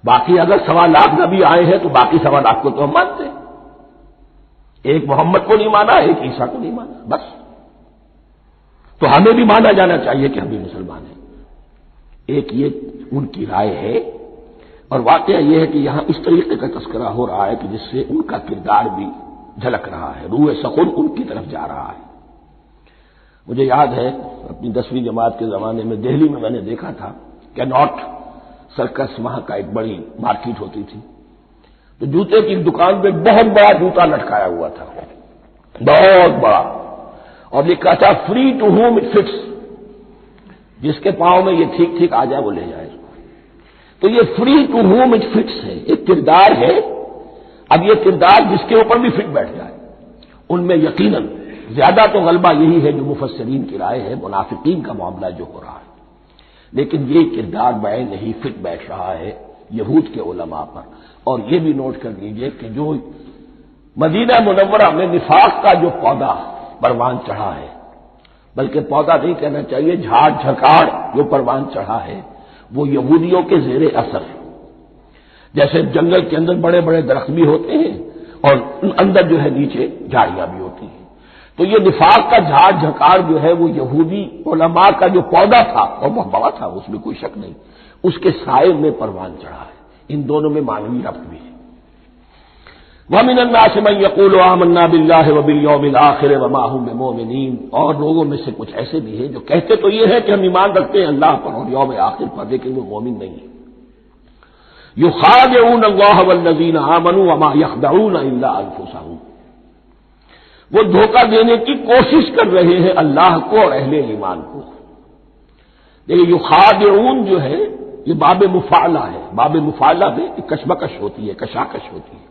باقی اگر 1.25 نبی آئے ہیں تو باقی 1.25 کو تو ہم مانتے ہیں، ایک محمد کو نہیں مانا، ایک عیسیٰ کو نہیں مانا، بس۔ تو ہمیں بھی مانا جانا چاہیے کہ ہم بھی مسلمان ہیں۔ ایک یہ ان کی رائے ہے، اور واقعہ یہ ہے کہ یہاں اس طریقے کا تذکرہ ہو رہا ہے کہ جس سے ان کا کردار بھی جھلک رہا ہے، روح سخن ان کی طرف جا رہا ہے۔ مجھے یاد ہے اپنی 10ویں جماعت کے زمانے میں دہلی میں نے دیکھا تھا کہ ناٹ سرکس وہاں کا ایک بڑی مارکیٹ ہوتی تھی، تو جوتے کی دکان پہ بہت بڑا جوتا لٹکایا ہوا تھا، بہت بڑا، اور لکھا تھا free to whom it fits, جس کے پاؤں میں یہ ٹھیک ٹھیک آ جائے وہ لے جائے۔ تو یہ free to whom it fits ہے، ایک کردار ہے، اب یہ کردار جس کے اوپر بھی فٹ بیٹھ جائے۔ ان میں یقیناً زیادہ تو غلبہ یہی ہے جو مفسرین کی رائے ہے، منافقین کا معاملہ جو ہو رہا ہے، لیکن یہ کردار بعین نہیں فٹ بیٹھ رہا ہے یہود کے علماء پر۔ اور یہ بھی نوٹ کر لیجئے کہ جو مدینہ منورہ میں نفاق کا جو پودا پروان چڑھا ہے، بلکہ پودا نہیں کہنا چاہیے، جھاڑ جھکاڑ جو پروان چڑھا ہے، وہ یہودیوں کے زیر اثر، جیسے جنگل کے اندر بڑے بڑے درخت بھی ہوتے ہیں اور اندر جو ہے نیچے جھاڑیاں بھی ہوتی ہیں، تو یہ نفاق کا جھاڑ جھکاڑ جو ہے وہ یہودی علماء کا جو پودا تھا اور وہ بڑا تھا، اس میں کوئی شک نہیں، اس کے سائے میں پروان چڑھا ہے۔ ان دونوں میں معنوی ربط بھی ہے۔ وَمِنَ النَّاسِ مَن يَقُولُ آمَنَّا بِاللَّهِ وَبِالْيَوْمِ الْآخِرِ وَمَا هُم بِمُؤْمِنِينَ، اور لوگوں میں سے کچھ ایسے بھی ہیں جو کہتے تو یہ ہے کہ ہم ایمان رکھتے ہیں اللہ پر اور یوم آخر پر، لیکن وہ مومن نہیں ہیں۔ يُخَادِعُونَ اللَّهَ وَالَّذِينَ آمَنُوا وَمَا يَخْدَعُونَ إِلَّا أَنفُسَهُمْ، وہ دھوکہ دینے کی کوشش کر رہے ہیں اللہ کو اور اہل ایمان کو۔ دیکھیے یخادعون جو ہے یہ باب مفعلہ ہے، باب مفعلہ میں کشمکش ہوتی ہے، کشاکش ہوتی ہے،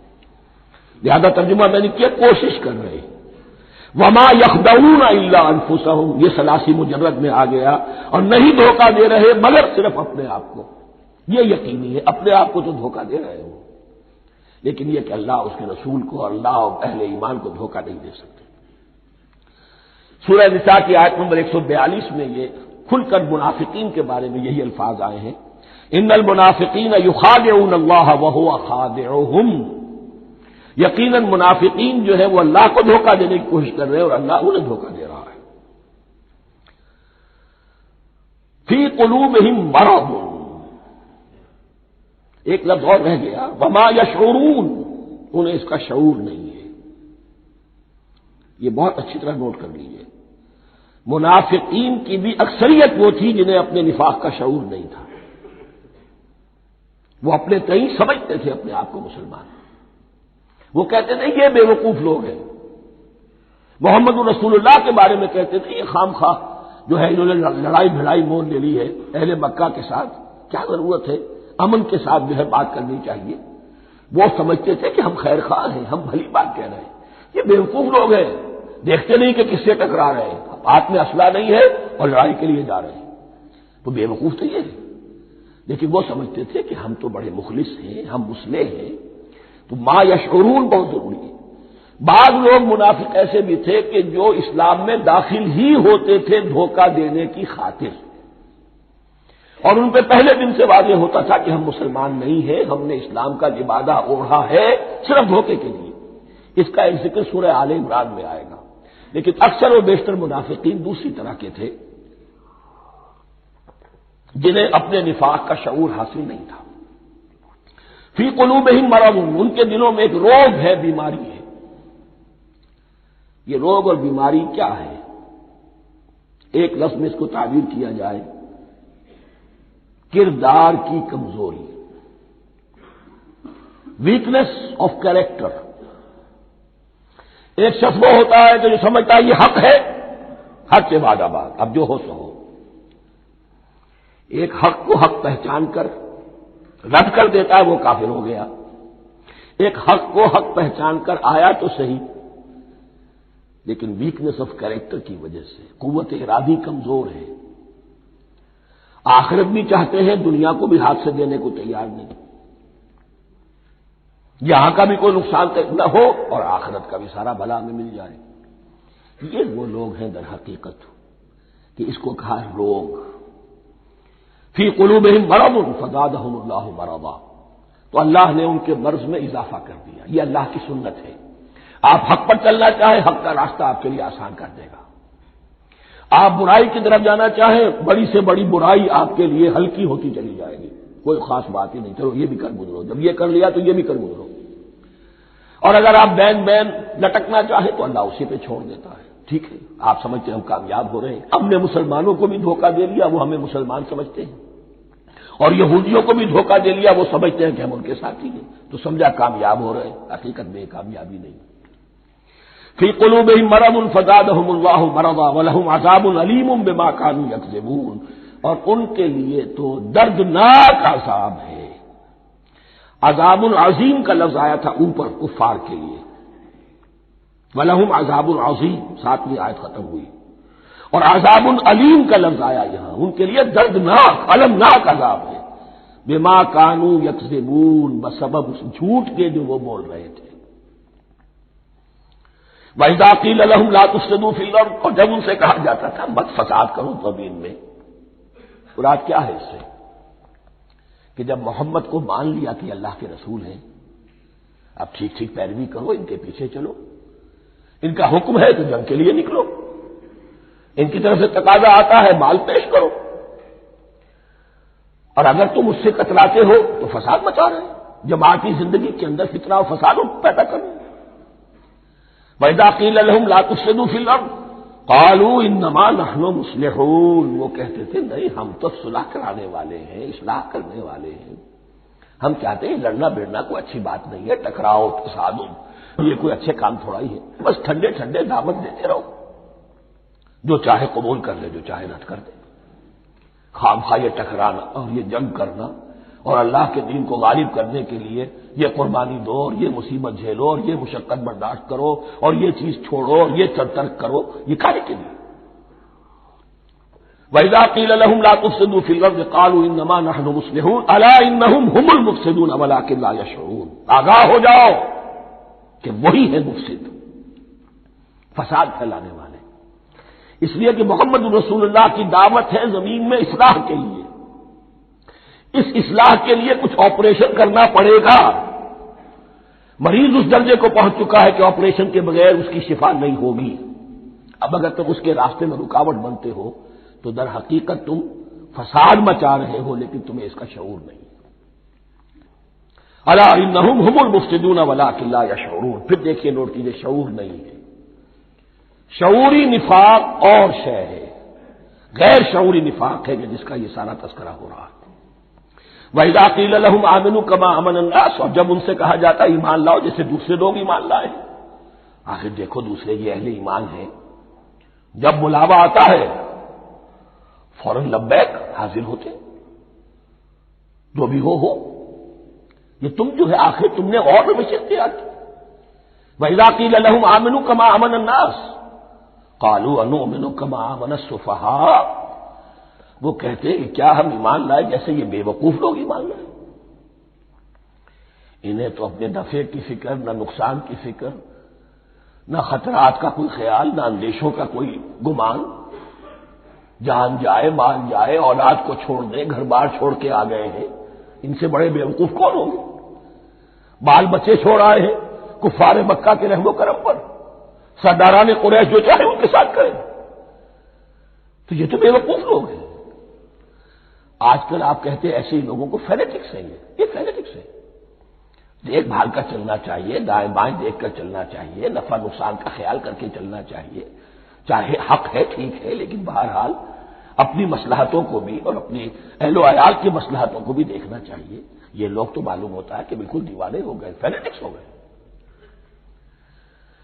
لہذا ترجمہ میں نے کیا کوشش کر رہے ہیں۔ وما یخدعون الا انفسهم، یہ ثلاثی مجرد میں آ گیا، اور نہیں دھوکہ دے رہے مگر صرف اپنے آپ کو، یہ یقینی ہے اپنے آپ کو تو دھوکہ دے رہے ہو، لیکن یہ کہ اللہ اس کے رسول کو اور اللہ اور اہل ایمان کو دھوکہ نہیں دے سکتے۔ سورہ نساء کی آیت نمبر 142 میں یہ کھل کر منافقین کے بارے میں یہی الفاظ آئے ہیں، ان المنافقین یخادعون اللہ وہو خادعهم، یقیناً منافقین جو ہے وہ اللہ کو دھوکہ دینے کی کوشش کر رہے ہیں اور اللہ انہیں دھوکہ دے رہا ہے۔ فی قلوبہم مرض، ایک لفظ اور رہ گیا، وما یشعرون، انہیں اس کا شعور نہیں ہے۔ یہ بہت اچھی طرح نوٹ کر لیجیے، منافقین کی بھی اکثریت وہ تھی جنہیں اپنے نفاق کا شعور نہیں تھا، وہ اپنے تئیں سمجھتے تھے اپنے آپ کو مسلمان، وہ کہتے تھے یہ بے وقوف لوگ ہیں، محمد رسول اللہ کے بارے میں کہتے تھے یہ خام خواہ جو ہے انہوں نے لڑائی بھڑائی مول لے لی ہے اہل مکہ کے ساتھ، کیا ضرورت ہے، امن کے ساتھ جو ہے بات کرنی چاہیے۔ وہ سمجھتے تھے کہ ہم خیر خواہ ہیں، ہم بھلی بات کہہ رہے ہیں، یہ بے وقوف لوگ ہیں، دیکھتے نہیں کہ کس سے ٹکرا رہے ہیں، ہاتھ میں اسلحہ نہیں ہے اور لڑائی کے لیے جا رہے ہیں، تو بے وقوف تو یہ ہے، لیکن وہ سمجھتے تھے کہ ہم تو بڑے مخلص ہیں، ہم مسلح ہیں۔ تو ما یشعرون بہت ضروری ہے۔ بعض لوگ منافق ایسے بھی تھے کہ جو اسلام میں داخل ہی ہوتے تھے دھوکہ دینے کی خاطر، اور ان پہ پہلے دن سے واضح ہوتا تھا کہ ہم مسلمان نہیں ہیں، ہم نے اسلام کا لبادہ اوڑھا ہے صرف دھوکے کے لیے۔ اس کا ایک ذکر سورہ آل عمران میں آئے گا، لیکن اکثر و بیشتر منافقین دوسری طرح کے تھے جنہیں اپنے نفاق کا شعور حاصل نہیں تھا۔ فی قلوبہم مرض، ان کے دلوں میں ایک روگ ہے، بیماری ہے۔ یہ روگ اور بیماری کیا ہے؟ ایک لفظ میں اس کو تعبیر کیا جائے، کردار کی کمزوری۔ Weakness of character. ایک شخص وہ ہوتا ہے کہ جو سمجھتا ہے یہ حق ہے، حق کے بعد آباد، اب جو ہو سو ہو. ایک حق کو حق پہچان کر رد کر دیتا ہے، وہ کافر ہو گیا. ایک حق کو حق پہچان کر آیا تو صحیح، لیکن ویکنیس آف کیریکٹر کی وجہ سے قوت ارادی کمزور ہے. آخرت بھی چاہتے ہیں، دنیا کو بھی ہاتھ سے دینے کو تیار نہیں. یہاں کا بھی کوئی نقصان نہ ہو اور آخرت کا بھی سارا بھلا ہمیں مل جائے. یہ وہ لوگ ہیں در حقیقت کہ اس کو کہا روگ. فی قلوبہم مرض فزادہم اللہ مرضا، تو اللہ نے ان کے مرض میں اضافہ کر دیا. یہ اللہ کی سنت ہے. آپ حق پر چلنا چاہیں، حق کا راستہ آپ کے لیے آسان کر دے گا. آپ برائی کی طرف جانا چاہیں، بڑی سے بڑی برائی آپ کے لیے ہلکی ہوتی چلی جائے گی. کوئی خاص بات ہی نہیں، چلو یہ بھی کر گزرو، جب یہ کر لیا تو یہ بھی کر گزرو. اور اگر آپ بین لٹکنا چاہیں تو اللہ اسی پہ چھوڑ دیتا ہے. ٹھیک ہے، آپ سمجھتے ہیں ہم کامیاب ہو رہے ہیں، ہم نے مسلمانوں کو بھی دھوکہ دے لیا، وہ ہمیں مسلمان سمجھتے ہیں، اور یہودیوں کو بھی دھوکہ دے لیا، وہ سمجھتے ہیں کہ ہم ان کے ساتھی ہیں، تو سمجھا کامیاب ہو رہے ہیں. حقیقت میں کامیابی نہیں. فی قلوبہم مرض فزادہم اللہ مرضا ولہم عذاب علیم بما کانوا یکذبون، اور ان کے لیے تو دردناک عذاب ہے. عذاب العظیم کا لفظ آیا تھا اوپر کفار کے لیے، وَلَهُمْ عَذَابٌ عَظِيمٌ 7ویں آیت ختم ہوئی، اور عذاب علیم کا لفظ آیا یہاں، ان کے لیے دردناک المناک عذاب ہے. بما کانوا یکذبون، بسبب اس جھوٹ کے جو وہ بول رہے تھے. وَإِذَا قِيلَ لَهُمْ لَا تُفْسِدُوا فِي الْأَرْضِ، اور جب ان سے کہا جاتا تھا مت فساد کرو زمین میں. مراد کیا ہے اس سے؟ کہ جب محمد کو مان لیا کہ اللہ کے رسول ہیں، اب ٹھیک ٹھیک پیروی کرو، ان کے پیچھے چلو، ان کا حکم ہے تو جنگ کے لیے نکلو، ان کی طرف سے تقاضا آتا ہے مال پیش کرو، اور اگر تم اس سے کتراتے ہو تو فساد مچا رہے ہیں، جماعتی زندگی کے اندر فتنہ و فساد پیدا کرو. وَإِذَا قِيلَ لَهُمْ لَا تُفْسِدُوا فِي الْأَرْضِ قَالُوا إِنَّمَا نَحْنُ مُصْلِحُونَ، وہ کہتے تھے نہیں ہم تو صلح کرانے والے ہیں، اصلاح کرنے والے ہیں. ہم چاہتے ہیں لڑنا بیڑنا کوئی اچھی بات نہیں ہے، ٹکراؤ تصادم یہ کوئی اچھے کام تھوڑا ہی ہے، بس ٹھنڈے ٹھنڈے دعوت دیتے رہو، جو چاہے قبول کر لے، جو چاہے رد کر دے. خواہ یہ ٹکرانا اور یہ جنگ کرنا اور اللہ کے دین کو غالب کرنے کے لیے یہ قربانی دو اور یہ مصیبت جھیلو اور یہ مشقت برداشت کرو اور یہ چیز چھوڑو اور یہ ترک کرو، یہ کانے کے لیے. وَإِذَا قِيلَ لَهُمْ لَا تُفْسِدُوا فِي الْأَرْضِ قَالُوا إِنَّمَا نَحْنُ مُصْلِحُونَ أَلَا إِنَّهُمْ هُمُ الْمُفْسِدُونَ وَلَٰكِن لَّا يَشْعُرُونَ. آگاہ ہو جاؤ کہ وہی ہے مفسد، فساد پھیلانے والے. اس لیے کہ محمد رسول اللہ کی دعوت ہے زمین میں اصلاح کے لیے. اس اصلاح کے لیے کچھ آپریشن کرنا پڑے گا. مریض اس درجے کو پہنچ چکا ہے کہ آپریشن کے بغیر اس کی شفا نہیں ہوگی. اب اگر تم اس کے راستے میں رکاوٹ بنتے ہو تو در حقیقت تم فساد مچا رہے ہو، لیکن تمہیں اس کا شعور نہیں. الا انہم هم المفسدون ولکن لا یشعرون. پھر دیکھیے نوٹ کیجیے، شعور نہیں ہے. شعوری نفاق اور شے ہے، غیر شعوری نفاق ہے کہ جس کا یہ سارا تذکرہ ہو رہا ہے. وَإِذَا قِيلَ لَهُمْ آمِنُوا كَمَا آمَنَ النَّاسُ، اور جب ان سے کہا جاتا ہے ایمان لاؤ جیسے دوسرے لوگ ایمان لائے. آخر دیکھو دوسرے یہ اہل ایمان ہیں، جب بلاوا آتا ہے فوراً لبیک حاضر ہوتے، جو بھی ہو. یہ تم جو ہے آخر تم نے اور روش اختیار کی. وَإِذَا قِيلَ لَهُمْ آمِنُوا كَمَا آمَنَ النَّاسُ قَالُوا أَنُؤْمِنُ كَمَا آمَنَ السُّفَهَاءُ. وہ کہتے ہیں کہ کیا ہم ایمان لائے جیسے یہ بے وقوف لوگ ایمان لائے. انہیں تو اپنے نفع کی فکر، نہ نقصان کی فکر، نہ خطرات کا کوئی خیال، نہ اندیشوں کا کوئی گمان. جان جائے مال جائے، اولاد کو چھوڑ دیں، گھر بار چھوڑ کے آ گئے ہیں. ان سے بڑے بے وقوف کون ہوں گے؟ بال بچے چھوڑ آئے ہیں کفار مکہ کے رحم و کرم پر، سرداران قریش جو چاہے ان کے ساتھ کریں. تو یہ تو بے وقوف لوگ ہیں. آج کل آپ کہتے ہیں ایسے ہی لوگوں کو فینیٹکس ہیں. یہ فینیٹکس ہے. دیکھ بھال کر چلنا چاہیے، دائیں بائیں دیکھ کر چلنا چاہیے، نفع نقصان کا خیال کر کے چلنا چاہیے. چاہے حق ہے ٹھیک ہے، لیکن بہرحال اپنی مصلحتوں کو بھی اور اپنے اہل و عیال کی مصلحتوں کو بھی دیکھنا چاہیے. یہ لوگ تو معلوم ہوتا ہے کہ بالکل دیوانے ہو گئے، فینیٹکس ہو گئے.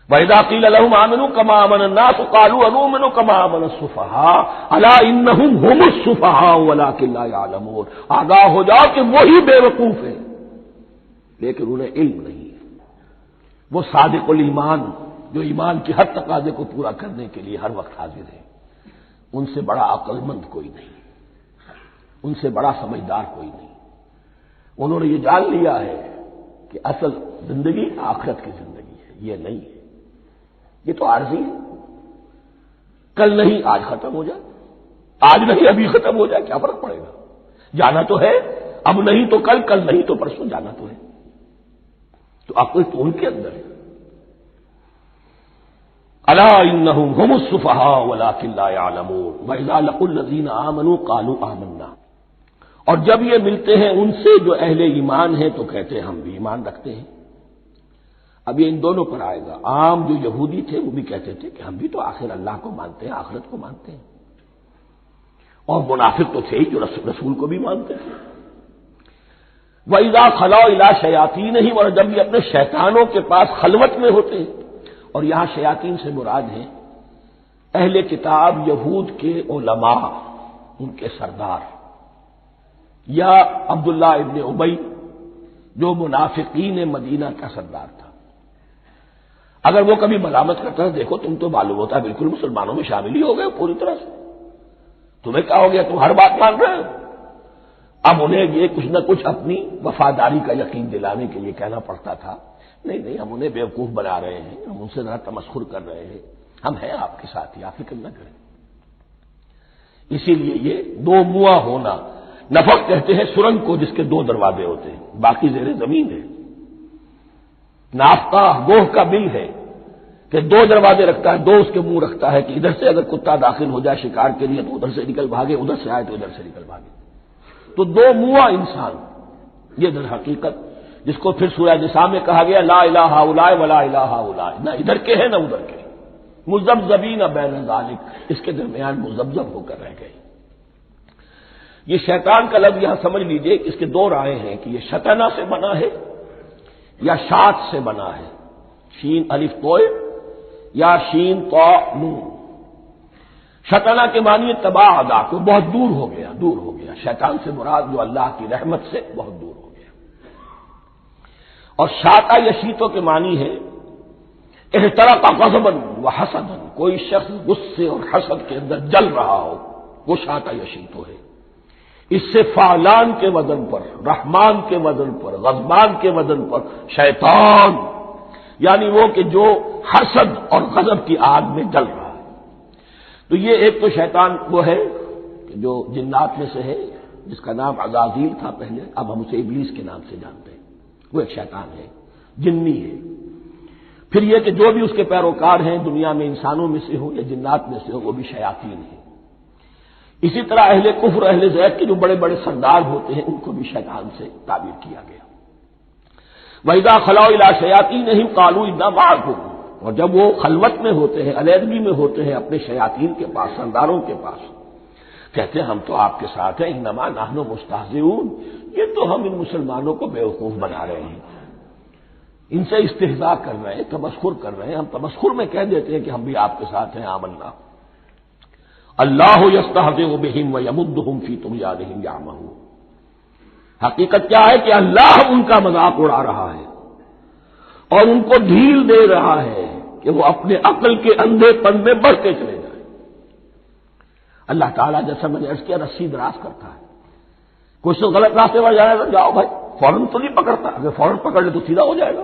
وَإِذَا قِيلَ لَهُمْ آمِنُوا كَمَا آمَنَ النَّاسُ قَالُوا أَنُؤْمِنُ كَمَا آمَنَ السُّفَهَاءُ أَلَا إِنَّهُمْ هُمُ السُّفَهَاءُ وَلَٰكِن لَّا يَعْلَمُونَ. آگاہ ہو جاؤ کہ وہی بے وقوف ہیں لیکن انہیں علم نہیں ہے. وہ صادق الایمان جو ایمان کی ہر تقاضے کو پورا کرنے کے لیے ہر وقت حاضر ہے، ان سے بڑا عقل مند کوئی نہیں، ان سے بڑا سمجھدار کوئی نہیں. انہوں نے یہ جان لیا ہے کہ اصل زندگی آخرت کی زندگی ہے، یہ نہیں ہے. یہ تو عارضی ہے، کل نہیں آج ختم ہو جائے، آج نہیں ابھی ختم ہو جائے، کیا فرق پڑے گا؟ جانا تو ہے، اب نہیں تو کل، کل نہیں تو پرسوں جانا تو ہے. تو عقل تو ان کے اندر ہے. الا انہم هم السفہاء ولکن لا یعلمون واذا لقوا الذین آمنوا قالوا آمنا. اور جب یہ ملتے ہیں ان سے جو اہل ایمان ہیں تو کہتے ہیں ہم بھی ایمان رکھتے ہیں. اب یہ ان دونوں پر آئے گا. عام جو یہودی تھے وہ بھی کہتے تھے کہ ہم بھی تو آخر اللہ کو مانتے ہیں، آخرت کو مانتے ہیں. اور منافق تو تھے ہی جو رسول کو بھی مانتے تھے. وَإِذَا خَلَوْا إِلَىٰ شَيَاطِينِهِمْ. اور جب یہ اپنے شیطانوں کے پاس خلوت میں ہوتے ہیں، اور یہاں شیاطین سے مراد ہیں اہل کتاب یہود کے علماء، ان کے سردار، یا عبداللہ ابن ابی جو منافقین مدینہ کا سردار تھا. اگر وہ کبھی ملامت کرتا ہے دیکھو تم تو معلوم ہوتا ہے بالکل مسلمانوں میں شامل ہی ہو گئے پوری طرح سے، تمہیں کیا ہو گیا، تم ہر بات مان رہے ہو. اب انہیں یہ کچھ نہ کچھ اپنی وفاداری کا یقین دلانے کے لیے کہنا پڑتا تھا، نہیں نہیں ہم انہیں بیوقوف بنا رہے ہیں، ہم ان سے ذرا تمسخر کر رہے ہیں، ہم ہیں آپ کے ساتھ ہی، آپ فکر نہ کریں. اسی لیے یہ دو منہ ہونا، نفق کہتے ہیں سرنگ کو جس کے دو دروازے ہوتے ہیں، باقی زیر زمین ہے. نافقہ گوہ کا بل ہے کہ دو دروازے رکھتا ہے، دو اس کے منہ رکھتا ہے کہ ادھر سے اگر کتا داخل ہو جائے شکار کے لیے تو ادھر سے نکل بھاگے، ادھر سے آئے تو ادھر سے نکل بھاگے. تو دو منہ انسان، یہ در حقیقت جس کو پھر سورہ نساء میں کہا گیا لا الہ الا ولا الہ الا، نہ ادھر کے ہیں نہ ادھر کے، مذبذبین بین ذلک، اس کے درمیان مذبذب ہو کر رہ گئے. یہ شیطان کا لفظ یہاں سمجھ لیجئے کہ اس کے دو رائے ہیں کہ یہ شطنہ سے بنا ہے یا شات سے بنا ہے، شین الف توئے یا شین طا نون. شطنہ کے معنی تباہ ادا کو بہت دور ہو گیا، دور ہو گیا. شیطان سے مراد جو اللہ کی رحمت سے بہت دور ہو گیا. اور شاتا یشیتوں کے معنی ہے احترق غضبا وحسدا، کوئی شخص غصے اور حسد کے اندر جل رہا ہو، وہ شاتا یشیتو ہے. اس سے فعلان کے وزن پر، رحمان کے وزن پر، غضبان کے وزن پر شیطان، یعنی وہ کہ جو حسد اور غضب کی آگ میں جل رہا ہے. تو یہ ایک تو شیطان وہ ہے کہ جو جنات میں سے ہے، جس کا نام عزازیل تھا پہلے، اب ہم اسے ابلیس کے نام سے جانتے ہیں. وہ ایک شیطان ہے، جنی ہے. پھر یہ کہ جو بھی اس کے پیروکار ہیں دنیا میں انسانوں میں سے ہو یا جنات میں سے ہو، وہ بھی شیاطین ہیں. اسی طرح اہل کفر، اہل زیغ کے جو بڑے بڑے سردار ہوتے ہیں ان کو بھی شیطان سے تعبیر کیا گیا. وَإِذَا خَلَوْا إِلَىٰ شَيَاطِينِهِمْ قَالُوا إِنَّا مَعَكُمْ. اور جب وہ خلوت میں ہوتے ہیں، علیحدگی میں ہوتے ہیں اپنے شیاطین کے پاس، سرداروں کے پاس، کہتے ہیں ہم تو آپ کے ساتھ ہیں. انما نحن مستہزئون، یہ تو ہم ان مسلمانوں کو بیوقوف بنا رہے ہیں، ان سے استہزاء کر رہے ہیں، تمسخر کر رہے ہیں. ہم تمسخر میں کہہ دیتے ہیں کہ ہم بھی آپ کے ساتھ ہیں، آمنا. اللہ یستہزئ بہم ویمدہم فی طغیانہم یعمہون. حقیقت کیا ہے کہ اللہ ان کا مذاق اڑا رہا ہے اور ان کو ڈھیل دے رہا ہے کہ وہ اپنے عقل کے اندھے پن میں بڑھتے چلے جائیں. اللہ تعالیٰ جیسا میں نے عرض کیا رسی دراز کرتا ہے. کوئی شخص غلط راستے پر جائے گا جاؤ بھائی، فوراً تو نہیں پکڑتا، اگر فوراً پکڑ لے تو سیدھا ہو جائے گا،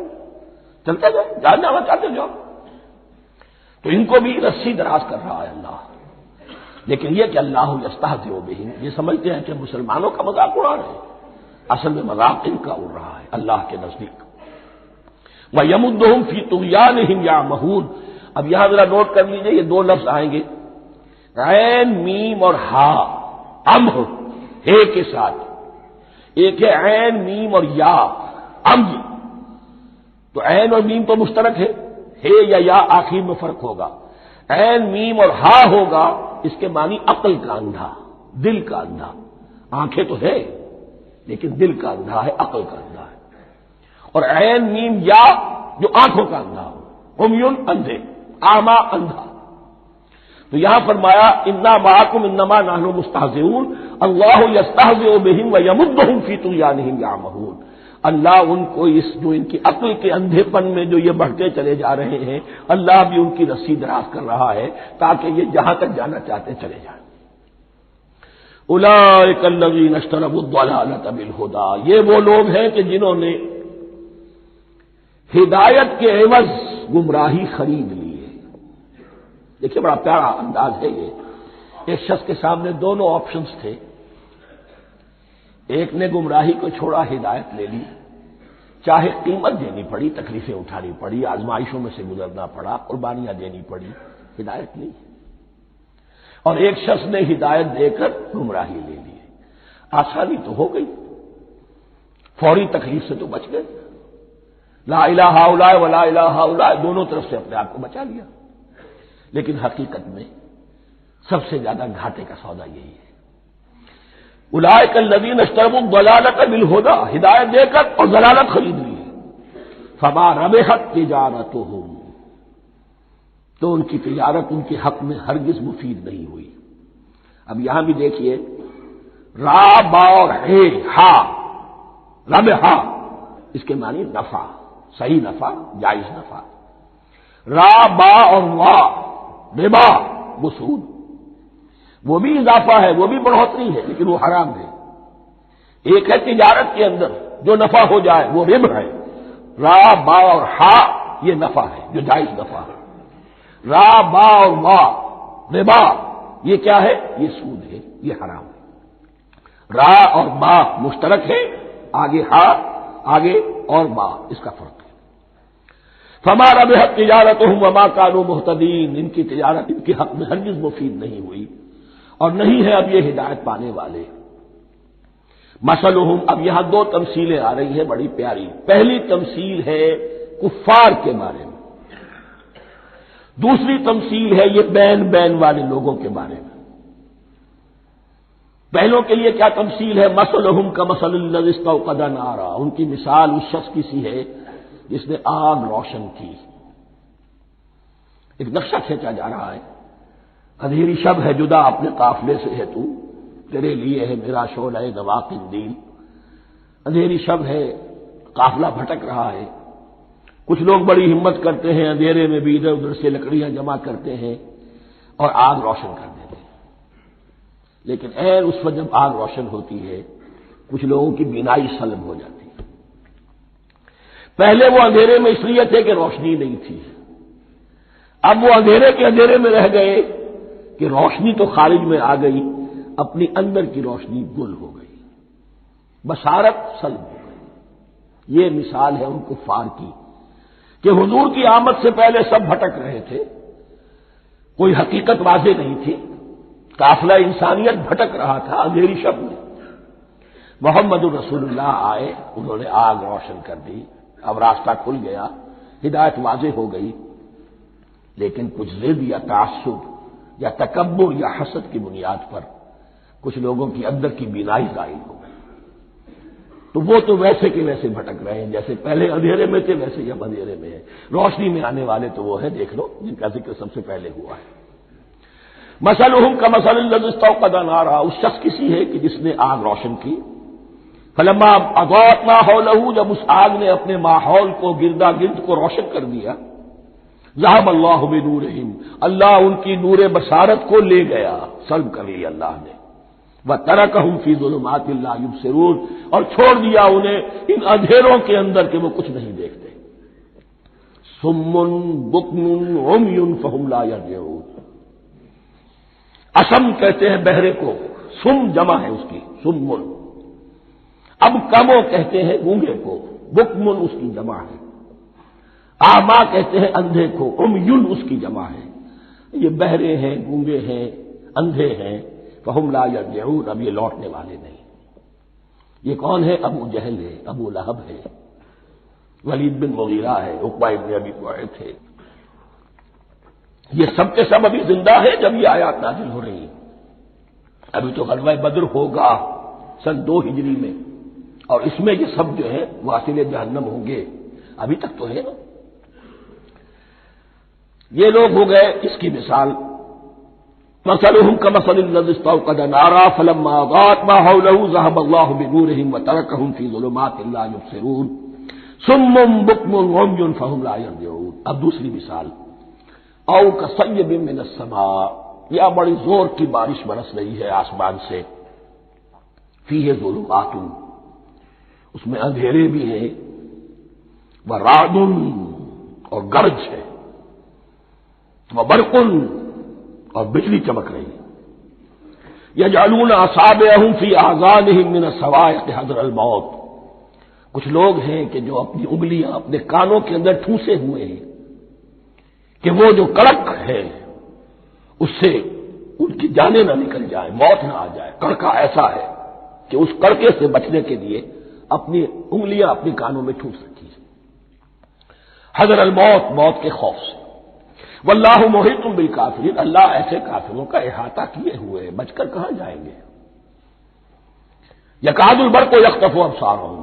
چلتے جائے، جانا چاہتے جاؤ. تو ان کو بھی رسی دراز کر رہا ہے اللہ. لیکن یہ کہ اللہ یستہزئ بہم، یہ سمجھتے ہیں کہ مسلمانوں کا مذاق اڑا رہے ہیں، اصل میں مذاق ان کا اڑ رہا ہے اللہ کے نزدیک. وَيَمُدُّهُمْ فِي طُغْيَانِهِمْ يَعْمَهُونَ. اب یہاں ذرا نوٹ کر لیجئے، یہ دو لفظ آئیں گے، عین میم اور ہا، امہ ہے کے ساتھ. ایک ہے عین میم اور یا، امج. تو عین اور میم تو مشترک ہے یا آخر میں فرق ہوگا، عین میم اور ہا ہوگا اس کے معنی عقل کا اندھا، دل کا اندھا. آنکھیں تو ہے لیکن دل کا اندھا ہے، عقل کا اندھا ہے. اور عین میم یا جو آنکھوں کا اندھا ہو، عمیٌ اندھے، اعمیٰ اندھا. تو یہاں فرمایا انا معکم انما نحن مستہزئون اللہ یستہزئ بہم ویمدہم فی طغیانہم یعمہون. اللہ ان کو اس جو ان کی عقل کے اندھے پن میں جو یہ بڑھتے چلے جا رہے ہیں، اللہ بھی ان کی رسی دراز کر رہا ہے تاکہ یہ جہاں تک جانا چاہتے چلے جائیں. اولئک الذین اشتروا الضلالۃ بالہدی، یہ وہ لوگ ہیں کہ جنہوں نے ہدایت کے عوض گمراہی خرید لی ہے. دیکھیے بڑا پیارا انداز ہے یہ. ایک شخص کے سامنے دونوں آپشنز تھے، ایک نے گمراہی کو چھوڑا، ہدایت لے لی، چاہے قیمت دینی پڑی، تکلیفیں اٹھانی پڑی، آزمائشوں میں سے گزرنا پڑا، قربانیاں دینی پڑی، ہدایت لی. اور ایک شخص نے ہدایت دے کر گمراہی لے لی. آسانی تو ہو گئی، فوری تکلیف سے تو بچ گئے. لا الہ الا اللہ ولا الہ الا اللہ، دونوں طرف سے اپنے آپ کو بچا لیا. لیکن حقیقت میں سب سے زیادہ گھاٹے کا سودا یہی ہے. اولئک الذین اشتروا الضلالۃ بالہدی، ہدایت دے کر اور ضلالت خرید لی. فما ربحت تجارتہم، تو ان کی تجارت ان کے حق میں ہرگز مفید نہیں ہوئی. اب یہاں بھی دیکھیے را با اور ہے ہا، ربحا اس کے معنی نفع، صحیح نفع، جائز نفع. را با اور وا ربا وہ سود، وہ بھی اضافہ ہے، وہ بھی بڑھوتری ہے لیکن وہ حرام ہے. ایک ہے تجارت کے اندر جو نفع ہو جائے وہ ربح ہے. را با اور ہا یہ نفع ہے جو جائز نفع ہے. را با اور وا ربا یہ کیا ہے؟ یہ سود ہے، یہ حرام ہے. را اور با مشترک ہے، آگے ہا آگے اور با اس کا فرق ہے. فما ربحت تجارتہم وما کانوا مہتدین، ان کی تجارت ان کے حق میں ہرگز مفید نہیں ہوئی اور نہیں ہے اب یہ ہدایت پانے والے. مثلہم، اب یہاں دو تمثیلیں آ رہی ہیں بڑی پیاری. پہلی تمثیل ہے کفار کے بارے میں، دوسری تمثیل ہے یہ بین والے لوگوں کے بارے میں. پہلوں کے لیے کیا تمثیل ہے؟ مثلہم کمثل الذی استوقد نارا، ان کی مثال اس شخص کی سی ہے جس نے آگ روشن کی. ایک نقشہ کھینچا جا رہا ہے. اندھیری شب ہے جدا اپنے قافلے سے ہے تو، تیرے لیے ہے میرا شعلہ نواق الدین. اندھیری شب ہے، قافلہ بھٹک رہا ہے. کچھ لوگ بڑی ہمت کرتے ہیں، اندھیرے میں بھی ادھر ادھر سے لکڑیاں جمع کرتے ہیں اور آگ روشن کر دیتے ہیں. لیکن اس وقت جب آگ روشن ہوتی ہے کچھ لوگوں کی بینائی سلب ہو جاتی ہے. پہلے وہ اندھیرے میں اس لیے تھے کہ روشنی نہیں تھی، اب وہ اندھیرے کے اندھیرے میں رہ گئے کہ روشنی تو خارج میں آ گئی، اپنی اندر کی روشنی گل ہو گئی، بصارت سلب ہو گئی. یہ مثال ہے ان کفار کی کہ حضور کی آمد سے پہلے سب بھٹک رہے تھے، کوئی حقیقت واضح نہیں تھی، قافلہ انسانیت بھٹک رہا تھا اندھیری شب میں. محمد الرسول اللہ آئے، انہوں نے آگ روشن کر دی، اب راستہ کھل گیا، ہدایت واضح ہو گئی. لیکن کچھ ضد یا تعصب یا تکبر یا حسد کی بنیاد پر کچھ لوگوں کی اندر کی بینائی ظاہر ہو گئی. تو وہ تو ویسے کے ویسے بھٹک رہے ہیں جیسے پہلے اندھیرے میں تھے، ویسے اب اندھیرے میں ہے. روشنی میں آنے والے تو وہ ہیں، دیکھ لو جن کا ذکر سب سے پہلے ہوا ہے. مثلہم کمثل الذی استوقد نارا، اس شخص کی سی ہے کہ جس نے آگ روشن کی. فلما اضاءت ما حولہ، جب اس آگ نے اپنے ماحول کو گردا گرد کو روشن کر دیا، ذهب اللہ بنورہم، اللہ ان کی نور بصارت کو لے گیا، سلب کر لیا اللہ نے. وترکہم فی ظلمات لا یبصرون، اور چھوڑ دیا انہیں ان اندھیروں کے اندر کہ وہ کچھ نہیں دیکھتے. صم بکم عمی فہم لا یرجعون، اسم کہتے ہیں بہرے کو، سم جمع ہے اس کی، سم. اب کمو کہتے ہیں گونگے کو، بکمن اس کی جمع ہے. آما کہتے ہیں اندھے کو، عمیٌ اس کی جمع ہے. یہ بہرے ہیں، گونگے ہیں، اندھے ہیں. فہم لا یرجعون، اب یہ لوٹنے والے نہیں. یہ کون ہے؟ ابو جہل ہے، ابو لہب ہے، ولید بن مغیرہ ہے، عقبہ ابن ابی معیط ہے. یہ سب کے سب ابھی زندہ ہے جب یہ آیات نازل ہو رہی ہیں. ابھی تو غزوہ بدر ہوگا سن 2 ہجری میں، اور اس میں یہ سب جو ہے واصل جہنم ہوں گے. ابھی تک تو ہے نا. یہ لوگ ہو گئے اس کی مثال. مثلهم كمثل الذي استوقد نارا فلما أضاءت ما حوله ذهب الله بنورهم وتركهم في ظلمات لا يبصرون صم بكم عمي فهم لا يرجعون. اب دوسری مثال. او كصيب من السماء، یا بڑی زور کی بارش برس رہی ہے آسمان سے. فيه ظلمات، اس میں اندھیرے بھی ہیں، ورعد، اور گرج ہے، وبرق، اور بجلی چمک رہی ہے. یجعلون اصابعهم فی اذانهم من الصواعق حذر الموت. کچھ لوگ ہیں کہ جو اپنی انگلیاں اپنے کانوں کے اندر ٹھونسے ہوئے ہیں کہ وہ جو کڑک ہے اس سے ان کی جانیں نہ نکل جائیں، موت نہ آ جائے. کڑکا ایسا ہے کہ اس کڑکے سے بچنے کے لیے اپنی انگلیاں اپنے کانوں میں ٹھونس رکھی ہیں. حذر الموت، موت کے خوف سے. واللہ محیط بالکافرین، اللہ ایسے کافروں کا احاطہ کیے ہوئے، بچ کر کہاں جائیں گے. یکاد البرق یخطف ابصارهم،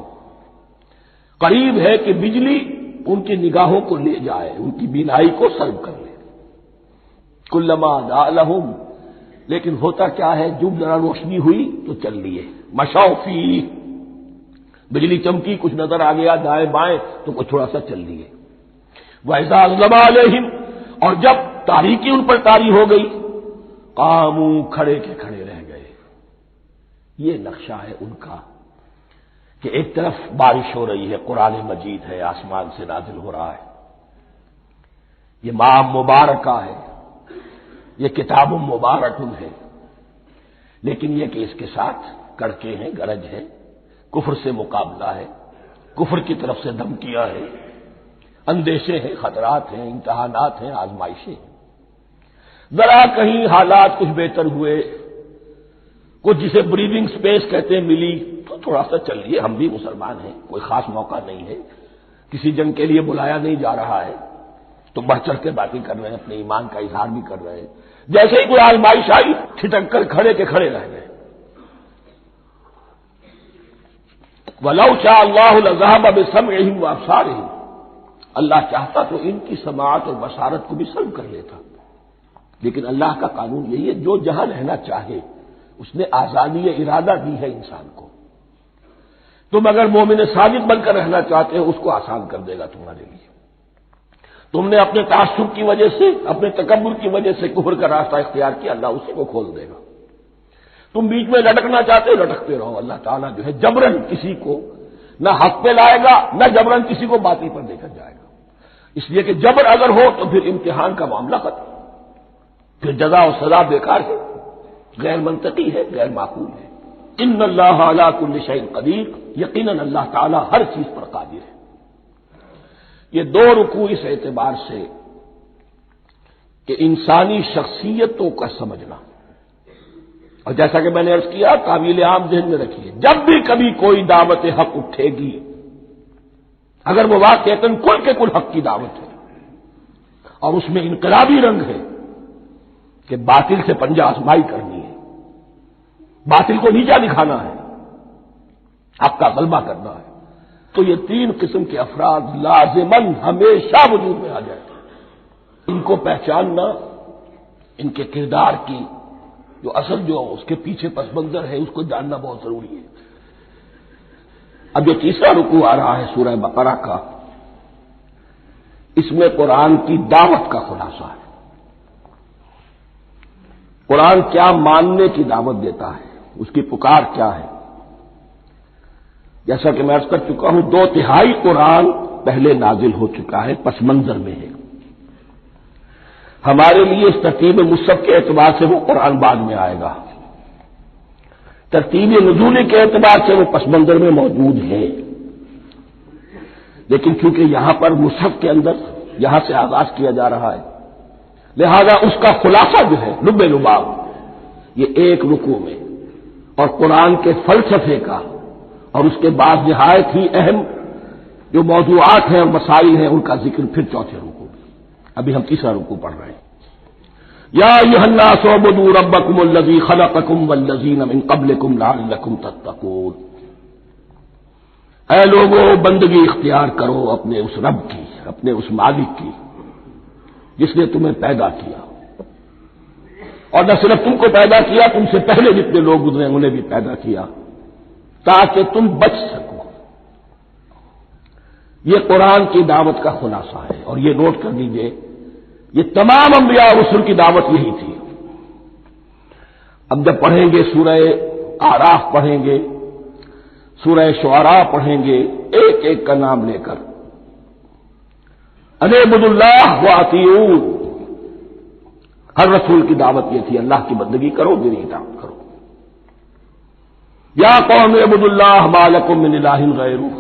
قریب ہے کہ بجلی ان کی نگاہوں کو لے جائے، ان کی بینائی کو سلب کر لے. کلما ضاء لهم، لیکن ہوتا کیا ہے جب ذرا روشنی ہوئی تو چل لیے. مشوا فیہ، بجلی چمکی کچھ نظر آ گیا دائیں بائیں تو کچھ تھوڑا سا چل لیے. وَإِذَا أَظْلَمَ عَلَيْهِمْ، اور جب تاریکی ان پر طاری ہو گئی، قاموا، کھڑے کے کھڑے رہ گئے. یہ نقشہ ہے ان کا کہ ایک طرف بارش ہو رہی ہے، قرآن مجید ہے، آسمان سے نازل ہو رہا ہے، یہ ماہ مبارکہ ہے، یہ کتاب مبارک ہے، لیکن یہ کہ اس کے ساتھ کڑکے ہیں، گرج ہے، کفر سے مقابلہ ہے، کفر کی طرف سے دھمکیاں ہیں، اندیشے ہیں، خطرات ہیں، امتحانات ہیں، آزمائشیں ہیں. ذرا کہیں حالات کچھ بہتر ہوئے، کچھ جسے بریدنگ سپیس کہتے ہیں ملی تو تھوڑا سا چل لیے. ہم بھی مسلمان ہیں، کوئی خاص موقع نہیں ہے، کسی جنگ کے لیے بلایا نہیں جا رہا ہے تو بڑھ چڑھ کے باتیں کر رہے ہیں، اپنے ایمان کا اظہار بھی کر رہے ہیں. جیسے ہی کوئی آزمائش آئی ٹھٹک کر کھڑے کے کھڑے رہ گئے. وَلَوْ شَاءَ اللَّهُ لَذَهَبَ بِسَمْعِهِمْ وَأَبْصَارِهِمْ، اللہ چاہتا تو ان کی سماعت اور بصارت کو بھی سلب کر لیتا، لیکن اللہ کا قانون یہی ہے جو جہاں رہنا چاہے اس نے آزادی ارادہ دی ہے انسان کو. تم اگر مومن صادق بن کر رہنا چاہتے ہو اس کو آسان کر دے گا تمہارے لیے. تم نے اپنے تعصب کی وجہ سے، اپنے تکبر کی وجہ سے کفر کا راستہ اختیار کیا، اللہ اسی کو کھول دے گا. تم بیچ میں لٹکنا چاہتے ہو لٹکتے رہو، اللہ تعالیٰ جو ہے جبرن کسی کو نہ حق پہ لائے گا نہ جبرن کسی کو باطل پر لے کر جائے گا. اس لیے کہ جبر اگر ہو تو پھر امتحان کا معاملہ ختم، پھر جزا و سزا بیکار ہے، غیر منطقی ہے، غیر معقول ہے. ان اللہ علی کل شیء قدیر، یقیناً اللہ تعالیٰ ہر چیز پر قادر ہے. یہ 2 رکوع اس اعتبار سے کہ انسانی شخصیتوں کا سمجھنا، اور جیسا کہ میں نے عرض کیا قابل عام ذہن میں رکھیے، جب بھی کبھی کوئی دعوت حق اٹھے گی، اگر وہ واقعتاً کل کے کل حق کی دعوت ہے اور اس میں انقلابی رنگ ہے کہ باطل سے پنجہ آزمائی کرنی ہے، باطل کو نیچا دکھانا ہے، حق کا غلبہ کرنا ہے، تو یہ 3 قسم کے افراد لازماً ہمیشہ وجود میں آ جائیں. ان کو پہچاننا، ان کے کردار کی جو اصل جو اس کے پیچھے پس منظر ہے اس کو جاننا بہت ضروری ہے. اب جو تیسرا رکوع آ رہا ہے سورہ بقرہ کا، اس میں قرآن کی دعوت کا خلاصہ ہے. قرآن کیا ماننے کی دعوت دیتا ہے، اس کی پکار کیا ہے. جیسا کہ میں عرض کر چکا ہوں 2/3 قرآن پہلے نازل ہو چکا ہے، پس منظر میں ہے. ہمارے لیے اس ترتیب مصحف کے اعتبار سے وہ قرآن بعد میں آئے گا، ترتیب نزولی کے اعتبار سے وہ پس منظر میں موجود ہے. لیکن کیونکہ یہاں پر مصحف کے اندر یہاں سے آغاز کیا جا رہا ہے، لہذا اس کا خلاصہ جو ہے لب لباب یہ 1 رکوع میں، اور قرآن کے فلسفے کا اور اس کے بعد نہایت ہی اہم جو موضوعات ہیں اور مسائل ہیں ان کا ذکر پھر 4تھے رکوع میں. ابھی ہم تیسرا رکوع پڑھ رہے ہیں. یا ایھا الناس اعبدوا ربکم الذی خلقکم والذین من قبلکم لعلکم تتقون، اے لوگو بندگی اختیار کرو اپنے اس رب کی، اپنے اس مالک کی جس نے تمہیں پیدا کیا، اور نہ صرف تم کو پیدا کیا، تم سے پہلے جتنے لوگ گزرے انہیں بھی پیدا کیا تاکہ تم بچ سکو۔ یہ قرآن کی دعوت کا خلاصہ ہے، اور یہ نوٹ کر لیجئے یہ تمام انبیاء اور رسل کی دعوت یہی تھی۔ اب جب پڑھیں گے سورہ اعراف پڑھیں گے، سورہ شعراء پڑھیں گے، ایک ایک کا نام لے کر ان اعبدوا اللہ واطیعون، ہر رسول کی دعوت یہ تھی اللہ کی بندگی کرو، میری اطاعت کرو۔ یا قوم اعبدوا اللہ ما لکم من الہ غیرہ،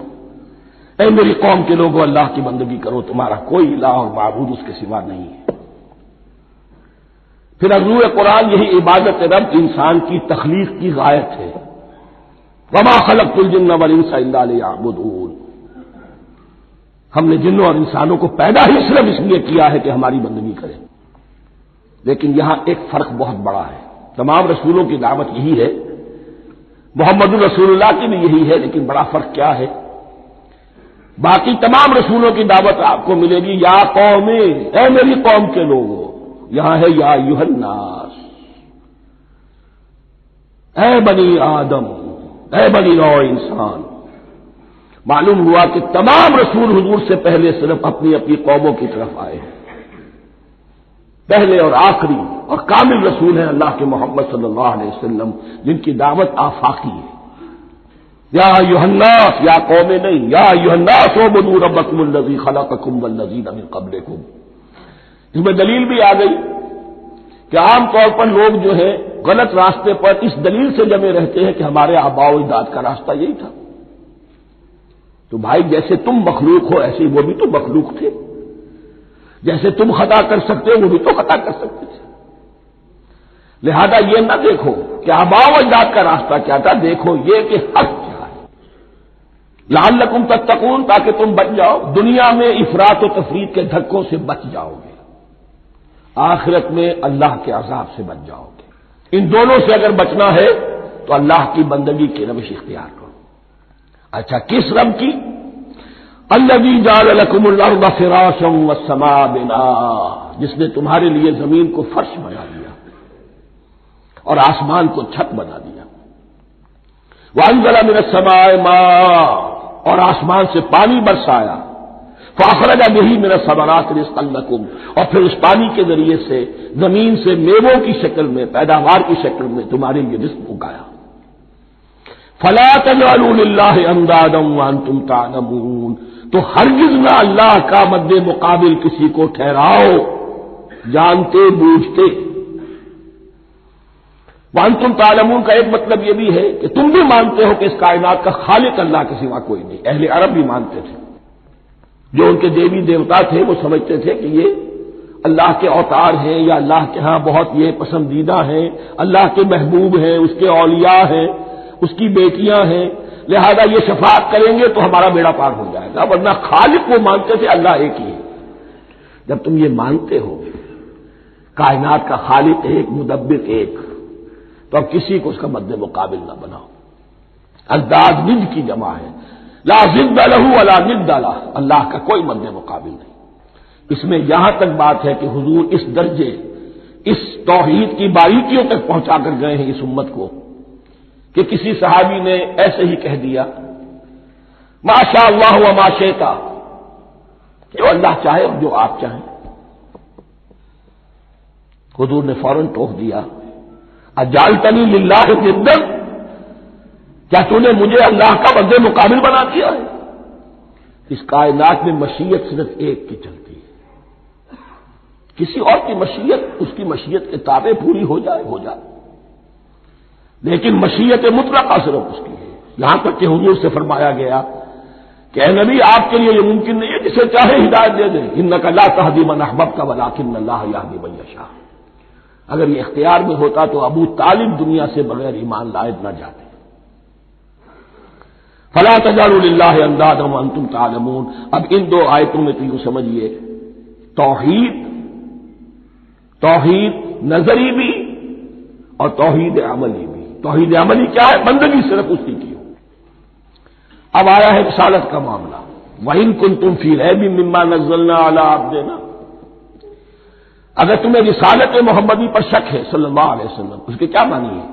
اے میری قوم کے لوگوں اللہ کی بندگی کرو، تمہارا کوئی الہ اور معبود اس کے سوا نہیں ہے۔ پھر عضو قرآن یہی عبادت رب انسان کی تخلیق کی غایت ہے، وما خلقت الجن والانس الا لیعبدون، ہم نے جنوں اور انسانوں کو پیدا ہی صرف اس لیے کیا ہے کہ ہماری بندگی کریں۔ لیکن یہاں ایک فرق بہت بڑا ہے، تمام رسولوں کی دعوت یہی ہے، محمد رسول اللہ کی بھی یہی ہے، لیکن بڑا فرق کیا ہے؟ باقی تمام رسولوں کی دعوت آپ کو ملے گی یا قوم، اے میری قوم کے لوگوں، یہاں ہے یا ایھا الناس، اے بنی آدم، اے بنی نوع انسان۔ معلوم ہوا کہ تمام رسول حضور سے پہلے صرف اپنی اپنی قوموں کی طرف آئے ہیں، پہلے اور آخری اور کامل رسول ہیں اللہ کے محمد صلی اللہ علیہ وسلم، جن کی دعوت آفاقی ہے۔ یا ایھا الناس، یا قوم نہیں، یا ایھا الناس اعبدوا ربکم الذی خلقکم والذین من قبلکم۔ اس میں دلیل بھی آ گئی کہ عام طور پر لوگ جو ہے غلط راستے پر اس دلیل سے جمے رہتے ہیں کہ ہمارے آباء و اجداد کا راستہ یہی تھا۔ تو بھائی جیسے تم مخلوق ہو ایسے وہ بھی تو مخلوق تھے، جیسے تم خطا کر سکتے ہو وہ بھی تو خطا کر سکتے تھے۔ لہذا یہ نہ دیکھو کہ آباء و اجداد کا راستہ کیا تھا، دیکھو یہ کہ حق کیا ہے، لعلکم تتقون، تاکہ تم بچ جاؤ، دنیا میں افراط و تفریط کے دھکوں سے بچ جاؤ گے، آخرت میں اللہ کے عذاب سے بچ جاؤ گے۔ ان دونوں سے اگر بچنا ہے تو اللہ کی بندگی کی روش اختیار کرو۔ اچھا کس رب کی؟ الذی جعل لکم الارض فراشا والسماء بناء، جس نے تمہارے لیے زمین کو فرش بنا دیا اور آسمان کو چھت بنا دیا۔ وانزل من السماء ماء، اور آسمان سے پانی برسایا، فاخرج به من الثمرات رزقا لکم، اور پھر اس پانی کے ذریعے سے زمین سے میووں کی شکل میں، پیداوار کی شکل میں تمہارے لیے رزق اگایا۔ فلا تجعلوا للہ اندادا وانتم تعلمون، تو ہرگز نہ اللہ کا مد مقابل کسی کو ٹھہراؤ جانتے بوجھتے۔ وانتم تعلمون کا ایک مطلب یہ بھی ہے کہ تم بھی مانتے ہو کہ اس کائنات کا خالق اللہ کے سوا کوئی نہیں، اہل عرب بھی مانتے تھے، جو ان کے دیوی دیوتا تھے وہ سمجھتے تھے کہ یہ اللہ کے اوتار ہیں یا اللہ کے ہاں بہت یہ پسندیدہ ہیں، اللہ کے محبوب ہیں، اس کے اولیاء ہیں، اس کی بیٹیاں ہیں، لہذا یہ شفاعت کریں گے تو ہمارا بیڑا پار ہو جائے گا، ورنہ خالق وہ مانتے تھے اللہ ایک ہی ہے۔ جب تم یہ مانتے ہو کائنات کا خالق ایک، مدبر ایک، تو اب کسی کو اس کا مد مقابل نہ بناؤ۔ انداز ند کی جمع ہے، لا ضد لہ ولا ند لہ، اللہ کا کوئی مد مقابل نہیں۔ اس میں یہاں تک بات ہے کہ حضور اس درجے، اس توحید کی باریکیوں تک پہنچا کر گئے ہیں اس امت کو کہ کسی صحابی نے ایسے ہی کہہ دیا ما شاء اللہ وما شئت، جو اللہ چاہے اور جو آپ چاہیں۔ حضور نے فوراً ٹوک دیا اجعلتنی للہ ندا، کیا تو نے مجھے اللہ کا مد مقابل بنا دیا ہے؟ اس کائنات میں مشیت صرف ایک کی چلتی ہے، کسی اور کی مشیت اس کی مشیت کے تابع پوری ہو جائے ہو جائے، لیکن مشیت مطلقہ صرف اس کی ہے۔ یہاں تک کہ حضور سے فرمایا گیا کہ اے نبی آپ کے لیے یہ ممکن نہیں ہے جسے چاہے ہدایت دے دیں، انک لا تہدی من احببت ولکن اللہ یہدی من یشاء۔ اگر یہ اختیار میں ہوتا تو ابو طالب دنیا سے بغیر ایمان لائے نہ جاتے۔ فلا تجعلوا للہ اندادا وانتم تعلمون۔ اب ان دو آیتوں میں تو یوں سمجھیے توحید نظری بھی اور توحید عملی بھی۔ توحید عملی کیا ہے؟ بندگی صرف اسی کی ہو۔ اب آیا ہے رسالت کا معاملہ، وَإِن كُنتُمْ فِي رَيْبٍ مِّمَّا نَزَّلْنَا عَلَىٰ عَبْدِنَا، اگر تمہیں رسالت محمدی پر شک ہے صلی اللہ علیہ وسلم، اس کے کیا معنی ہے؟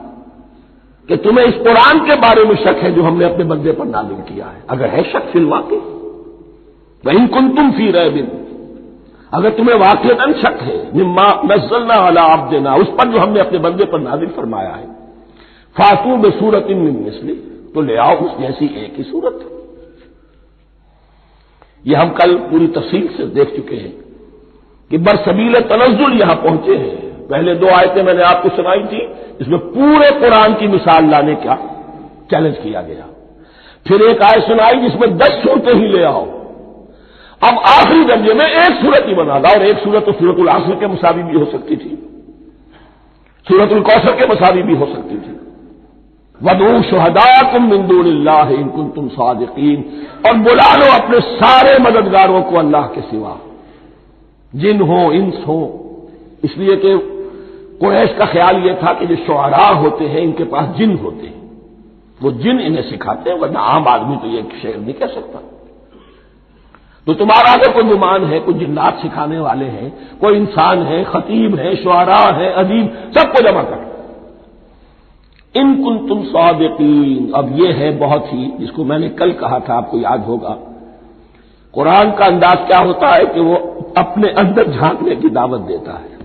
کہ تمہیں اس قرآن کے بارے میں شک ہے جو ہم نے اپنے بندے پر نازل کیا ہے۔ اگر ہے شک فی الواقع، وَإِن كُنتُمْ فِي رَيْبٍ، اگر تمہیں واقعتاً شک ہے مما نزلنا علی عبدنا، اس پر جو ہم نے اپنے بندے پر نازل فرمایا ہے، فاتوا بسورۃ من مثلہ، تو لے آؤ اس جیسی ایک ہی صورت۔ یہ ہم کل پوری تفصیل سے دیکھ چکے ہیں کہ برسبیل تنزل یہاں پہنچے ہیں۔ پہلے دو آیتیں میں نے آپ کو سنائی تھی، اس میں پورے قرآن کی مثال لانے کا چیلنج کیا گیا۔ پھر ایک آیت سنائی جس میں 10 صورتیں ہی لے آؤ۔ اب آخری درجے میں ایک صورت ہی بنا تھا، اور ایک صورت تو سورۃ العصر کے مساوی بھی ہو سکتی تھی، سورۃ الکوثر کے مساوی بھی ہو سکتی تھی۔ وَادْعُوا شُهَدَاءَكُم مِّن دُونِ اللَّهِ إِن كُنتُمْ صَادِقِينَ، اور بلا لو اپنے سارے مددگاروں کو اللہ کے سوا، جن ہو انس ہو، اس لیے کہ قریش کا خیال یہ تھا کہ جو شعراء ہوتے ہیں ان کے پاس جن ہوتے ہیں، وہ جن انہیں سکھاتے ہیں، ورنہ عام آدمی تو یہ شعر نہیں کہہ سکتا۔ تو تمہارا اگر کوئی گمان ہے، کوئی جنات سکھانے والے ہیں، کوئی انسان ہے، خطیب ہے، شعراء ہے، ادیب، سب کو جمع کر، ان کنتم صادقین۔ اب یہ ہے بہت ہی، جس کو میں نے کل کہا تھا، آپ کو یاد ہوگا، قرآن کا انداز کیا ہوتا ہے کہ وہ اپنے اندر جھانکنے کی دعوت دیتا ہے۔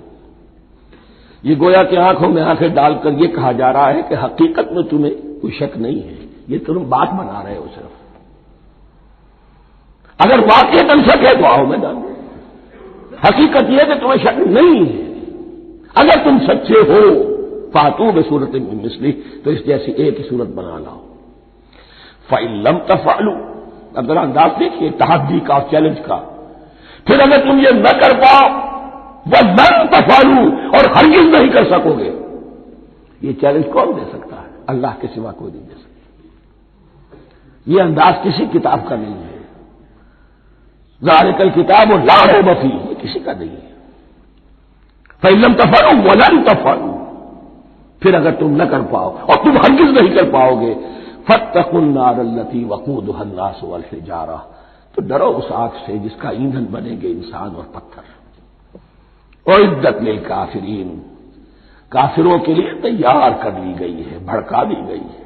یہ گویا کہ آنکھوں میں آنکھیں ڈال کر یہ کہا جا رہا ہے کہ حقیقت میں تمہیں کوئی شک نہیں ہے، یہ تم بات بنا رہے ہو صرف، اگر واقعی شک ہے تو آؤ میدان میں۔ حقیقت یہ ہے کہ تمہیں شک نہیں ہے، اگر تم سچے ہو فاتوا بسورۃ من مثلہ، تو اس جیسی ایک ہی صورت بنا لاؤ۔ فَإِن لَّمْ تَفْعَلُوا، اب ذرا انداز دیکھیے تحدی کا اور چیلنج کا۔ پھر اگر تم یہ نہ کر پاؤ، وَلَن تَفْعَلُوا، اور ہرگز نہیں کر سکو گے، یہ چیلنج کون دے سکتا ہے؟ اللہ کے سوا کوئی نہیں دے سکتا۔ یہ انداز کسی کتاب کا نہیں ہے، ذالک الکتاب لا ریب فیہ، یہ کسی کا نہیں ہے۔ فَإِن لَّمْ تَفْعَلُوا وَلَن تَفْعَلُوا، پھر اگر تم نہ کر پاؤ اور تم ہرگز نہیں کر پاؤ گے، فَاتَّقُوا النَّارَ الَّتِي وَقُودُهَا النَّاسُ وَالْحِجَارَةُ، تو ڈرو اس آگ سے جس کا ایندھن بنیں گے انسان اور پتھر۔ اعدت للکافرین، کافروں کے لیے تیار کر لی گئی ہے، بھڑکا دی گئی ہے۔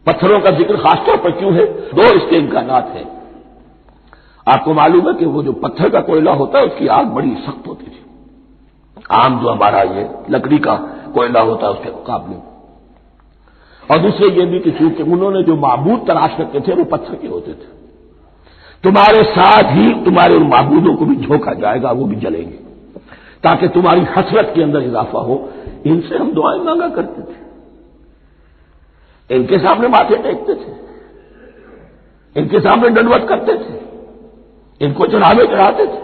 پتھروں کا ذکر خاص طور پر کیوں ہے؟ دو اس کے امکانات ہیں۔ آپ کو معلوم ہے کہ وہ جو پتھر کا کوئلہ ہوتا ہے اس کی آگ بڑی سخت ہوتی تھی، عام جو ہمارا یہ لکڑی کا کوئلہ ہوتا ہے اس کے مقابلے، اور دوسرے یہ بھی کہ چونکہ انہوں نے جو معبود تلاش کرتے تھے وہ پتھر کے ہوتے تھے، تمہارے ساتھ ہی تمہارے ان معبودوں کو بھی جھونکا جائے گا، وہ بھی جلیں گے، تاکہ تمہاری حسرت کے اندر اضافہ ہو۔ ان سے ہم دعائیں مانگا کرتے تھے، ان کے سامنے ماتھے ٹیکتے تھے، ان کے سامنے ڈنڈوت کرتے تھے، ان کو چڑھاوے چڑھاتے تھے۔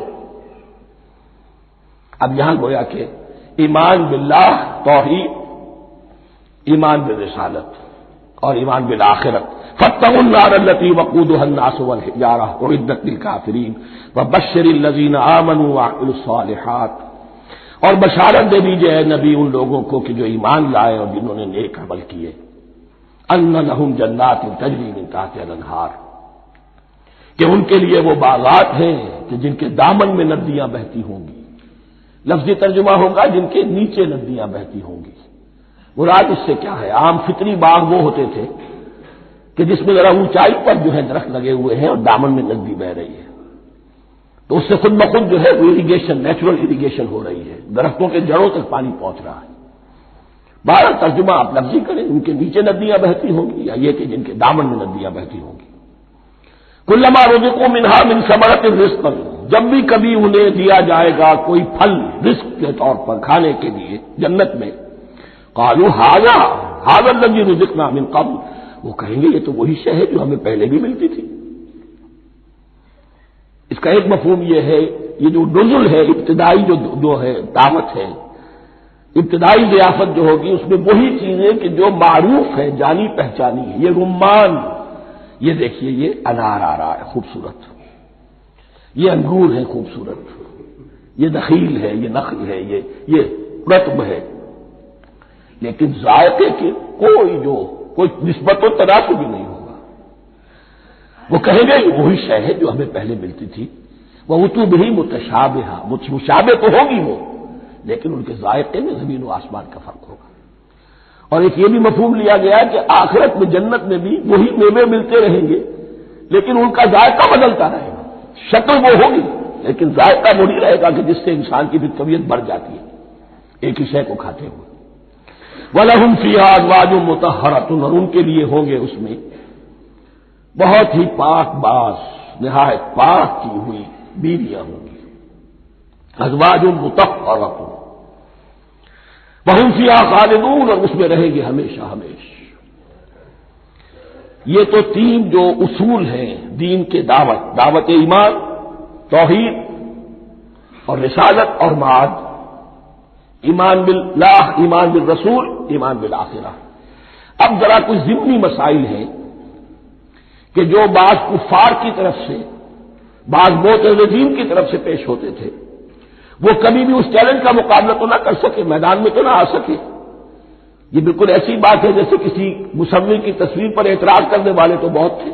اب یہاں گویا کہ ایمان باللہ توحید، ایمان بالرسالت اور ایمان بالآخرت، فاتقوا النار التي وقودها الناس والحجارة اعدت للكافرين وبشر الذين آمنوا وعملوا الصالحات، اور بشارت دے دیجیے اے نبی ان لوگوں کو کہ جو ایمان لائے اور جنہوں نے نیک عمل کیے، ان لهم جنات تجری من تحتها الانہار، کہ ان کے لیے وہ باغات ہیں کہ جن کے دامن میں ندیاں بہتی ہوں گی۔ لفظی ترجمہ ہوگا جن کے نیچے ندیاں بہتی ہوں گی۔ مراد اس سے کیا ہے؟ عام فطری باغ وہ ہوتے تھے کہ جس میں ذرا اونچائی پر جو ہے درخت لگے ہوئے ہیں اور دامن میں ندی بہ رہی ہے، تو اس سے خود بخود جو ہے وہ اریگیشن، نیچرل اریگیشن ہو رہی ہے، درختوں کے جڑوں تک پانی پہنچ رہا ہے۔ بارہ ترجمہ آپ لفظی کریں، ان کے نیچے ندیاں بہتی ہوں گی یا یہ کہ جن کے دامن میں ندیاں بہتی ہوں گی۔ کلما رزقوا منها من ثمرۃ رزقا، جب بھی کبھی انہیں دیا جائے گا کوئی پھل رزق کے طور پر کھانے کے لیے جنت میں، قالوا هذا الذي رزقنا من قبل، وہ کہیں گے یہ تو وہی شے ہے جو ہمیں پہلے بھی ملتی تھی۔ اس کا ایک مفہوم یہ ہے، یہ جو نزل ہے، ابتدائی جو ہے دعوت ہے، ابتدائی ضیافت جو ہوگی اس میں وہی چیزیں کہ جو معروف ہے، جانی پہچانی ہے۔ یہ رمان، یہ دیکھیے یہ انار آ رہا ہے خوبصورت، یہ انگور ہے خوبصورت، یہ نخیل ہے، یہ نخل ہے، یہ رطب ہے، لیکن ذائقے کی کوئی نسبت و تناسب بھی نہیں ہوگا۔ وہ کہیں گے یہ وہی شے ہے جو ہمیں پہلے ملتی تھی، وہ اتو بھی متشابہ، مشابہ تو ہوگی وہ، لیکن ان کے ذائقے میں زمین و آسمان کا فرق ہوگا۔ اور ایک یہ بھی مفہوم لیا گیا کہ آخرت میں جنت میں بھی وہی میوے ملتے رہیں گے، لیکن ان کا ذائقہ بدلتا رہے گا، شکل وہ ہوگی لیکن ذائقہ وہی رہے گا کہ جس سے انسان کی بھی طبیعت بڑھ جاتی ہے ایک ہی شے کو کھاتے ہوئے۔ وَلَهُمْ فِيهَا أَزْوَاجٌ مُطَهَّرَةٌ، اور ان کے لیے ہوں گے اس میں بہت ہی پاک باز، نہایت پاک کی ہوئی بیویاں ہوں گی۔ ازواج مطہرۃ وَهُمْ فِيهَا خَالِدُونَ، اور اس میں رہیں گے ہمیشہ ہمیشہ۔ یہ تو تین جو اصول ہیں دین کے دعوت ایمان، توحید اور رسالت اور معاد، ایمان باللہ، ایمان بالرسول، ایمان بالآخرہ۔ اب ذرا کچھ ضمنی مسائل ہیں کہ جو بعض کفار کی طرف سے، بعض معتزلین کی طرف سے پیش ہوتے تھے، وہ کبھی بھی اس چیلنج کا مقابلہ تو نہ کر سکے، میدان میں تو نہ آ سکے۔ یہ بالکل ایسی بات ہے جیسے کسی مصور کی تصویر پر اعتراض کرنے والے تو بہت تھے۔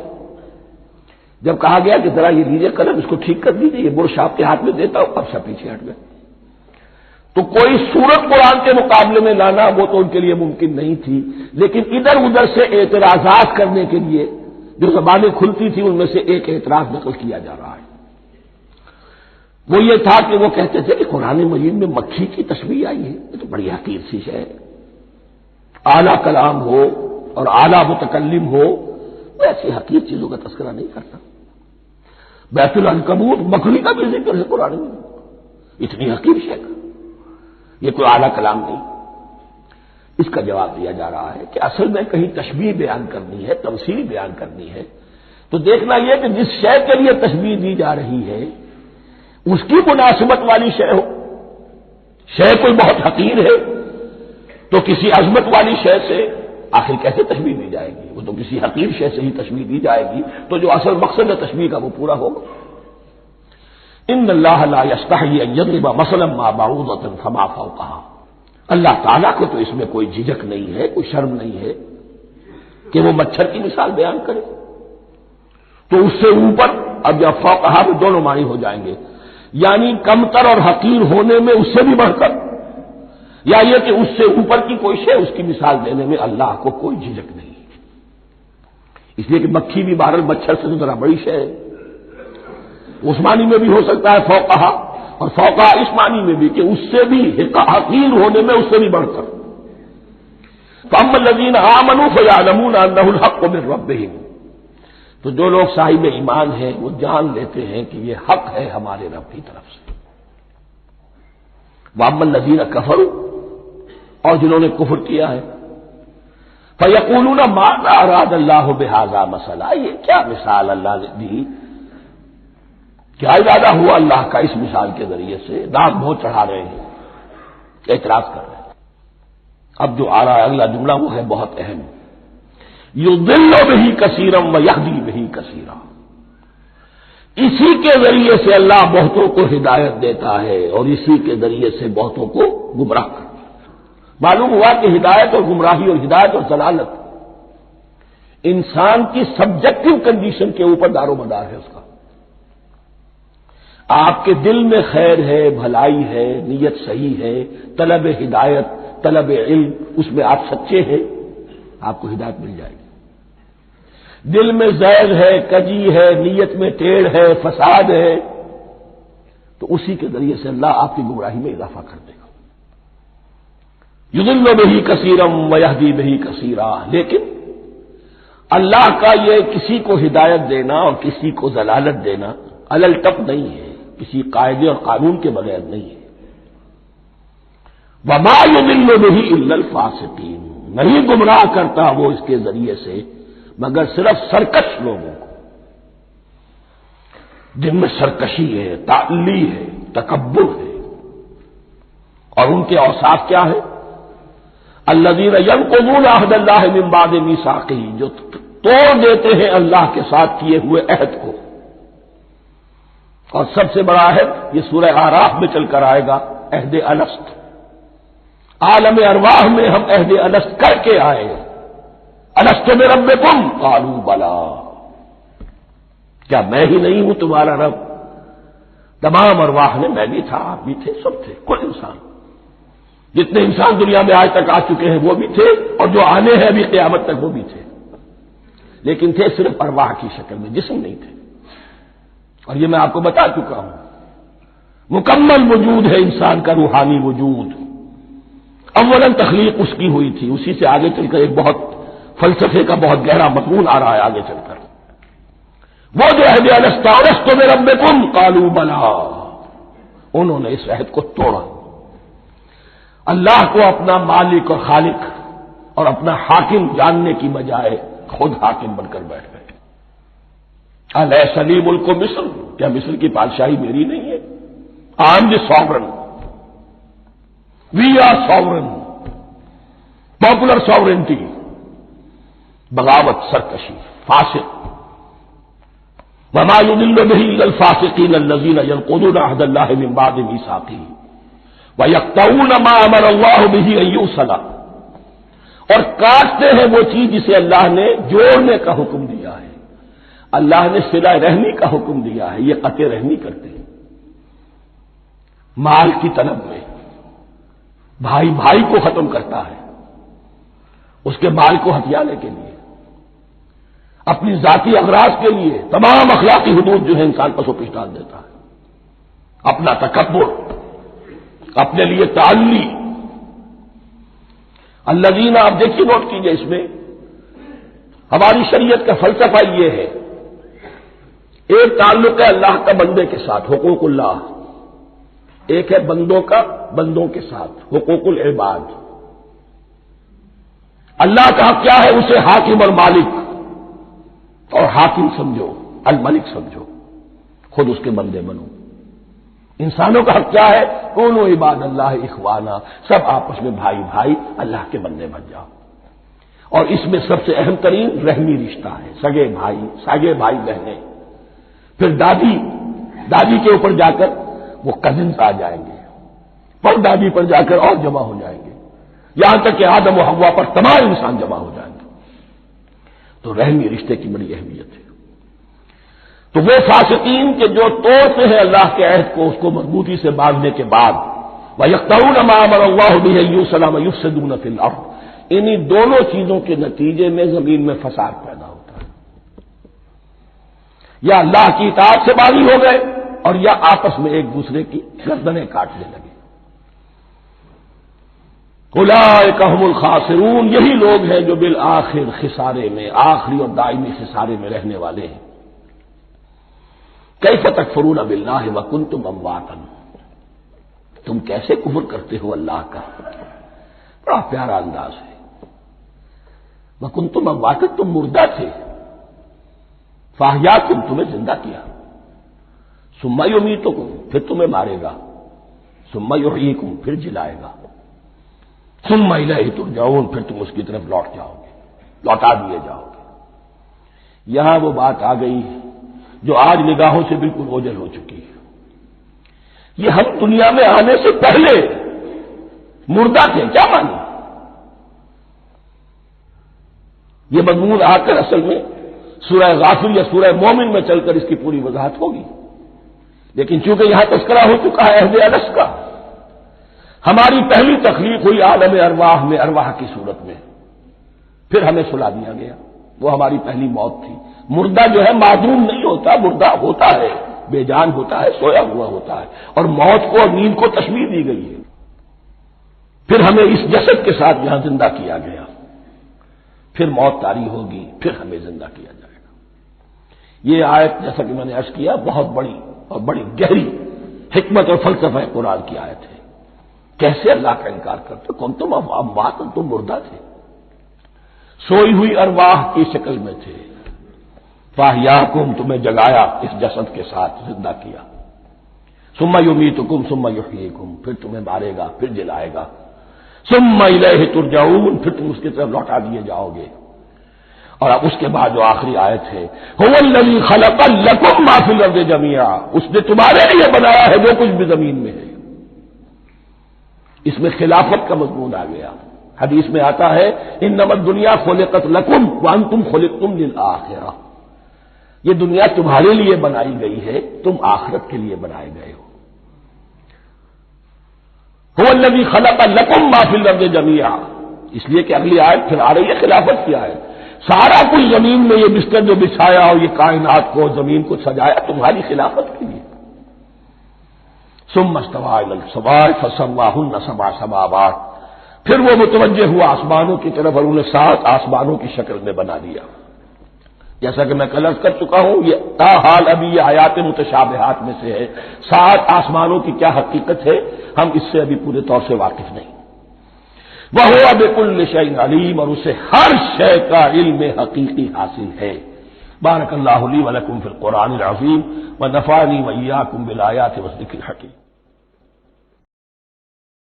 جب کہا گیا کہ ذرا یہ لیجیے قلم، اس کو ٹھیک کر دیجیے، یہ برش آپ کے ہاتھ میں دیتا ہوں، اب سب پیچھے ہٹ گئے۔ تو کوئی صورت قرآن کے مقابلے میں لانا وہ تو ان کے لیے ممکن نہیں تھی، لیکن ادھر ادھر سے اعتراضات کرنے کے لیے جو زبانیں کھلتی تھی ان میں سے ایک اعتراض نقل کیا جا رہا ہے۔ وہ یہ تھا کہ وہ کہتے تھے کہ قرآن مجید میں مکھی کی تشبیہ آئی ہے، یہ تو بڑی حقیر سی ہے، اعلیٰ کلام ہو اور اعلیٰ متکلم ہو وہ ایسی حقیر چیزوں کا تذکرہ نہیں کرتا۔ بیت العنکبوت مکڑی کا بھی ذکر ہے قرآن میں، اتنی حقیر شے کا، یہ کوئی اعلیٰ کلام نہیں۔ اس کا جواب دیا جا رہا ہے کہ اصل میں کہیں تشبیہ بیان کرنی ہے، تمثیل بیان کرنی ہے، تو دیکھنا یہ کہ جس شے کے لیے تشبیہ دی جا رہی ہے اس کی مناسبت والی شے ہو۔ شے کوئی بہت حقیر ہے تو کسی عظمت والی شے سے آخر کیسے تشبیہ دی جائے گی؟ وہ تو کسی حقیر شے سے ہی تشبیہ دی جائے گی تو جو اصل مقصد ہے تشبیہ کا وہ پورا ہوگا۔ ان اللہ لا یستحیی ان یضرب مثلا ما بعوضۃ فما فوقها، اللہ تعالیٰ کو تو اس میں کوئی جھجک نہیں ہے، کوئی شرم نہیں ہے کہ وہ مچھر کی مثال بیان کرے، تو اس سے اوپر، اب یا فوقها میں دونوں معنی ہو جائیں گے، یعنی کمتر اور حقیر ہونے میں اس سے بھی بڑھ کر، یا یہ کہ اس سے اوپر کی کوئی شے اس کی مثال دینے میں اللہ کو کوئی جھجک نہیں، اس لیے کہ مکھی بھی بہرحال مچھر سے تو ذرا بڑی شے ہے۔ اس معنی میں بھی ہو سکتا ہے فوقہا، اور فوقہا اس معنی میں بھی کہ اس سے بھی حقیر ہونے میں اس سے بھی بڑھ کر۔ فَأَمَّا الَّذِينَ آمَنُوا فَيَعْلَمُونَ أَنَّهُ الْحَقُّ مِنْ رَبِّهِمْ، تو جو لوگ صاحب ایمان ہیں وہ جان لیتے ہیں کہ یہ حق ہے ہمارے رب کی طرف سے۔ وَأَمَّا الَّذِينَ كَفَرُوا، اور جنہوں نے کفر کیا ہے، فَيَقُولُونَ مَاذَا أَرَادَ اللَّهُ بِهَذَا مَثَلًا، یہ کیا مثال اللہ نے دی، کیا ارادہ ہوا اللہ کا اس مثال کے ذریعے سے، داغ بہت چڑھا رہے ہیں، اعتراض کر رہے ہیں۔ اب جو آ رہا ہے اگلا جملہ وہ ہے بہت اہم، یضل بہ کثیرا ویہدی بہ کثیرا، اسی کے ذریعے سے اللہ بہتوں کو ہدایت دیتا ہے اور اسی کے ذریعے سے بہتوں کو گمراہ کرتا ہے۔ معلوم ہوا کہ ہدایت اور گمراہی اور ہدایت اور ضلالت انسان کی سبجیکٹو کنڈیشن کے اوپر دار و مدار ہے اس کا۔ آپ کے دل میں خیر ہے، بھلائی ہے، نیت صحیح ہے، طلب ہدایت، طلب علم، اس میں آپ سچے ہیں، آپ کو ہدایت مل جائے گی۔ دل میں زیغ ہے، کجی ہے، نیت میں ٹیڑھ ہے، فساد ہے، تو اسی کے ذریعے سے اللہ آپ کی گمراہی میں اضافہ کر دے گا۔ یضل بہ کثیرا ویہدی بہ کثیرا، لیکن اللہ کا یہ کسی کو ہدایت دینا اور کسی کو ضلالت دینا علل ٹپ نہیں ہے، کسی قاعدے اور قانون کے بغیر نہیں ہے۔ وما یضل بہ الا الفاسقین، نہیں گمراہ کرتا وہ اس کے ذریعے سے مگر صرف سرکش لوگوں کو، جن میں سرکشی ہے، تعلی ہے، تکبر ہے، اور ان کے اوصاف کیا ہے؟ الذین ینقضون عہد اللہ من بعد میثاقہ، جو توڑ دیتے ہیں اللہ کے ساتھ کیے ہوئے عہد کو، اور سب سے بڑا عہد یہ سورہ اعراف میں چل کر آئے گا، عہد الست۔ عالم ارواح میں ہم عہد الست کر کے آئے، الست بربکم قالوا بلی، کیا میں ہی نہیں ہوں تمہارا رب؟ تمام ارواح نے میں بھی تھا، آپ بھی تھے، سب تھے، کل انسان، جتنے انسان دنیا میں آج تک آ چکے ہیں وہ بھی تھے، اور جو آنے ہیں ابھی قیامت تک وہ بھی تھے، لیکن تھے صرف ارواح کی شکل میں، جسم نہیں تھے۔ اور یہ میں آپ کو بتا چکا ہوں، مکمل وجود ہے انسان کا روحانی وجود، اولاً تخلیق اس کی ہوئی تھی، اسی سے آگے چل کر ایک بہت فلسفے کا بہت گہرا مضمون آ رہا ہے آگے چل کر۔ وہ جو عہد الست الست بربکم قالوا بلی، انہوں نے اس عہد کو توڑا، اللہ کو اپنا مالک اور خالق اور اپنا حاکم جاننے کی بجائے خود حاکم بن کر بیٹھ گئے۔ الیس لی ملک مصر، کیا مصر کی بادشاہی میری نہیں ہے؟ I am the sovereign, we are sovereign, popular sovereignty, بغاوت، سرکشی، فاسق۔ وما يضل به الا الفاسقين الذين ينقضون عهد الله من بعد ميثاقه ويقطعون ما امر الله به ان يوصل، اور کاٹتے ہیں وہ چیز جسے اللہ نے جوڑنے کا حکم دیا ہے، اللہ نے صلہ رحمی کا حکم دیا ہے، یہ قطع رحمی کرتے ہیں مال کی طلب میں، بھائی بھائی کو ختم کرتا ہے اس کے مال کو ہتھیانے کے لیے، اپنی ذاتی اغراض کے لیے تمام اخلاقی حدود جو ہے انسان پسو پیش ڈال دیتا ہے، اپنا تکبر، اپنے لیے تعلی۔ الذین، آپ دیکھیے نوٹ کیجئے، اس میں ہماری شریعت کا فلسفہ یہ ہے، ایک تعلق ہے اللہ کا بندے کے ساتھ، حقوق اللہ، ایک ہے بندوں کا بندوں کے ساتھ، حقوق العباد۔ اللہ کا حق کیا ہے؟ اسے حاکم اور مالک، اور حاکم سمجھو، الملک سمجھو، خود اس کے بندے بنو۔ انسانوں کا حق کیا ہے؟ کونوا عباد اللہ اخوانا، سب آپس میں بھائی بھائی اللہ کے بندے بن جاؤ۔ اور اس میں سب سے اہم ترین رحمی رشتہ ہے، سگے بھائی، سگے بھائی بہنیں، پھر دادی، دادی کے اوپر جا کر وہ کزنز آ جائیں گے، پر دادی پر جا کر اور جمع ہو جائیں گے، یہاں تک کہ آدم و حوا پر تمام انسان جمع ہو جائیں گے۔ تو رحمی رشتے کی بڑی اہمیت ہے۔ تو وہ فاسقین کے جو توڑتے ہیں اللہ کے عہد کو، اس کو مضبوطی سے باندھنے کے بعد، وَيَقْطَعُونَ مَا أَمَرَ اللَّهُ بِهِ أَن يُوصَلَ وَيُفْسِدُونَ فِي الْأَرْضِ، انہی دونوں چیزوں کے نتیجے میں زمین میں فساد پیدا ہوتا ہے، یا اللہ کی اطاعت سے باغی ہو گئے اور یا آپس میں ایک دوسرے کی گردنیں کاٹنے لگے۔ اولئک ھم الخاسرون، یہی لوگ ہیں جو بالآخر خسارے میں، آخری اور دائمی خسارے میں رہنے والے ہیں۔ کیف تکفرون باللہ وکنتم امواتا، تم کیسے کفر کرتے ہو اللہ کا؟ بڑا پیارا انداز ہے، وکنتم امواتا، تم مردہ تھے، فاحیاکم، تمہیں زندہ کیا، ثم یمیتکم، پھر تمہیں مارے گا، ثم یحییکم، پھر جلائے گا، ثم الیہ ترجعون، پھر تم اس کی طرف لوٹ جاؤ گے، لوٹا دیے جاؤ گے۔ یہاں وہ بات آ گئی جو آج نگاہوں سے بالکل اوجھل ہو چکی ہے، یہ ہم دنیا میں آنے سے پہلے مردہ تھے، کیا مانی؟ یہ مضمون آ کر اصل میں سورہ غافر یا سورہ مومن میں چل کر اس کی پوری وضاحت ہوگی، لیکن چونکہ یہاں تذکرہ ہو چکا ہے عہد الست کا، ہماری پہلی تخلیق ہوئی عالم ارواح میں، ارواح کی صورت میں، پھر ہمیں سلا دیا گیا، وہ ہماری پہلی موت تھی۔ مردہ جو ہے معدوم نہیں ہوتا، مردہ ہوتا ہے، بے جان ہوتا ہے، سویا ہوا ہوتا ہے، اور موت کو اور نیند کو تشبیہ دی گئی ہے۔ پھر ہمیں اس جسد کے ساتھ یہاں زندہ کیا گیا، پھر موت طاری ہوگی، پھر ہمیں زندہ کیا جائے گا۔ یہ آیت جیسا کہ میں نے عرض کیا بہت بڑی اور بڑی گہری حکمت اور فلسفہ قرآن کی آیت ہے۔ کیسے اللہ کا انکار کرتے؟ کون تم اموات، تم مردہ تھے، سوئی ہوئی ارواح کی شکل میں تھے، فاحیاکم، تمہیں جگایا اس جسد کے ساتھ زندہ کیا، ثم یمیتکم ثم یحییکم، پھر تمہیں مارے گا، پھر جلائے گا، ثم الیہ ترجعون، پھر تم اس کی طرف لوٹا دیے جاؤ گے۔ اور اب اس کے بعد جو آخری آیت ہے هو الذی خلق لکم ما فی الارض جمیعا، اس نے تمہارے لیے بنایا ہے جو کچھ بھی زمین میں ہے۔ اس میں خلافت کا مضمون آ گیا۔ حدیث میں آتا ہے انما الدنیا خلقت لکم وانتم خلقتم للآخرہ، یہ دنیا تمہارے لیے بنائی گئی ہے، تم آخرت کے لیے بنائے گئے ہو۔ هو الذی خلق لکم ما فی الارض جمیعا، اس لیے کہ اگلی آیت پھر آ رہی ہے خلافت کی آیت، سارا کچھ زمین میں یہ بستر جو بچھایا اور یہ کائنات کو زمین کو سجایا تمہاری خلافت کے لیے۔ ثم استوى الى السماء فسواهن سبع سماوات، پھر وہ متوجہ ہوا آسمانوں کی طرف اور انہیں 7 آسمانوں کی شکل میں بنا دیا۔ جیسا کہ میں کل عرض کر چکا ہوں، یہ تاحال ابھی یہ آیات متشابہات میں سے ہے۔ 7 آسمانوں کی کیا حقیقت ہے ہم اس سے ابھی پورے طور سے واقف نہیں۔ وَهُوَ بِكُلِّ شَيْءٍ عَلِيمٌ، اور اسے ہر شے کا علم حقیقی حاصل ہے۔ بارک اللہ لی و لکم فی القرآن العظیم ونفعنی وإیاکم بالآیات والذکر الحکیم۔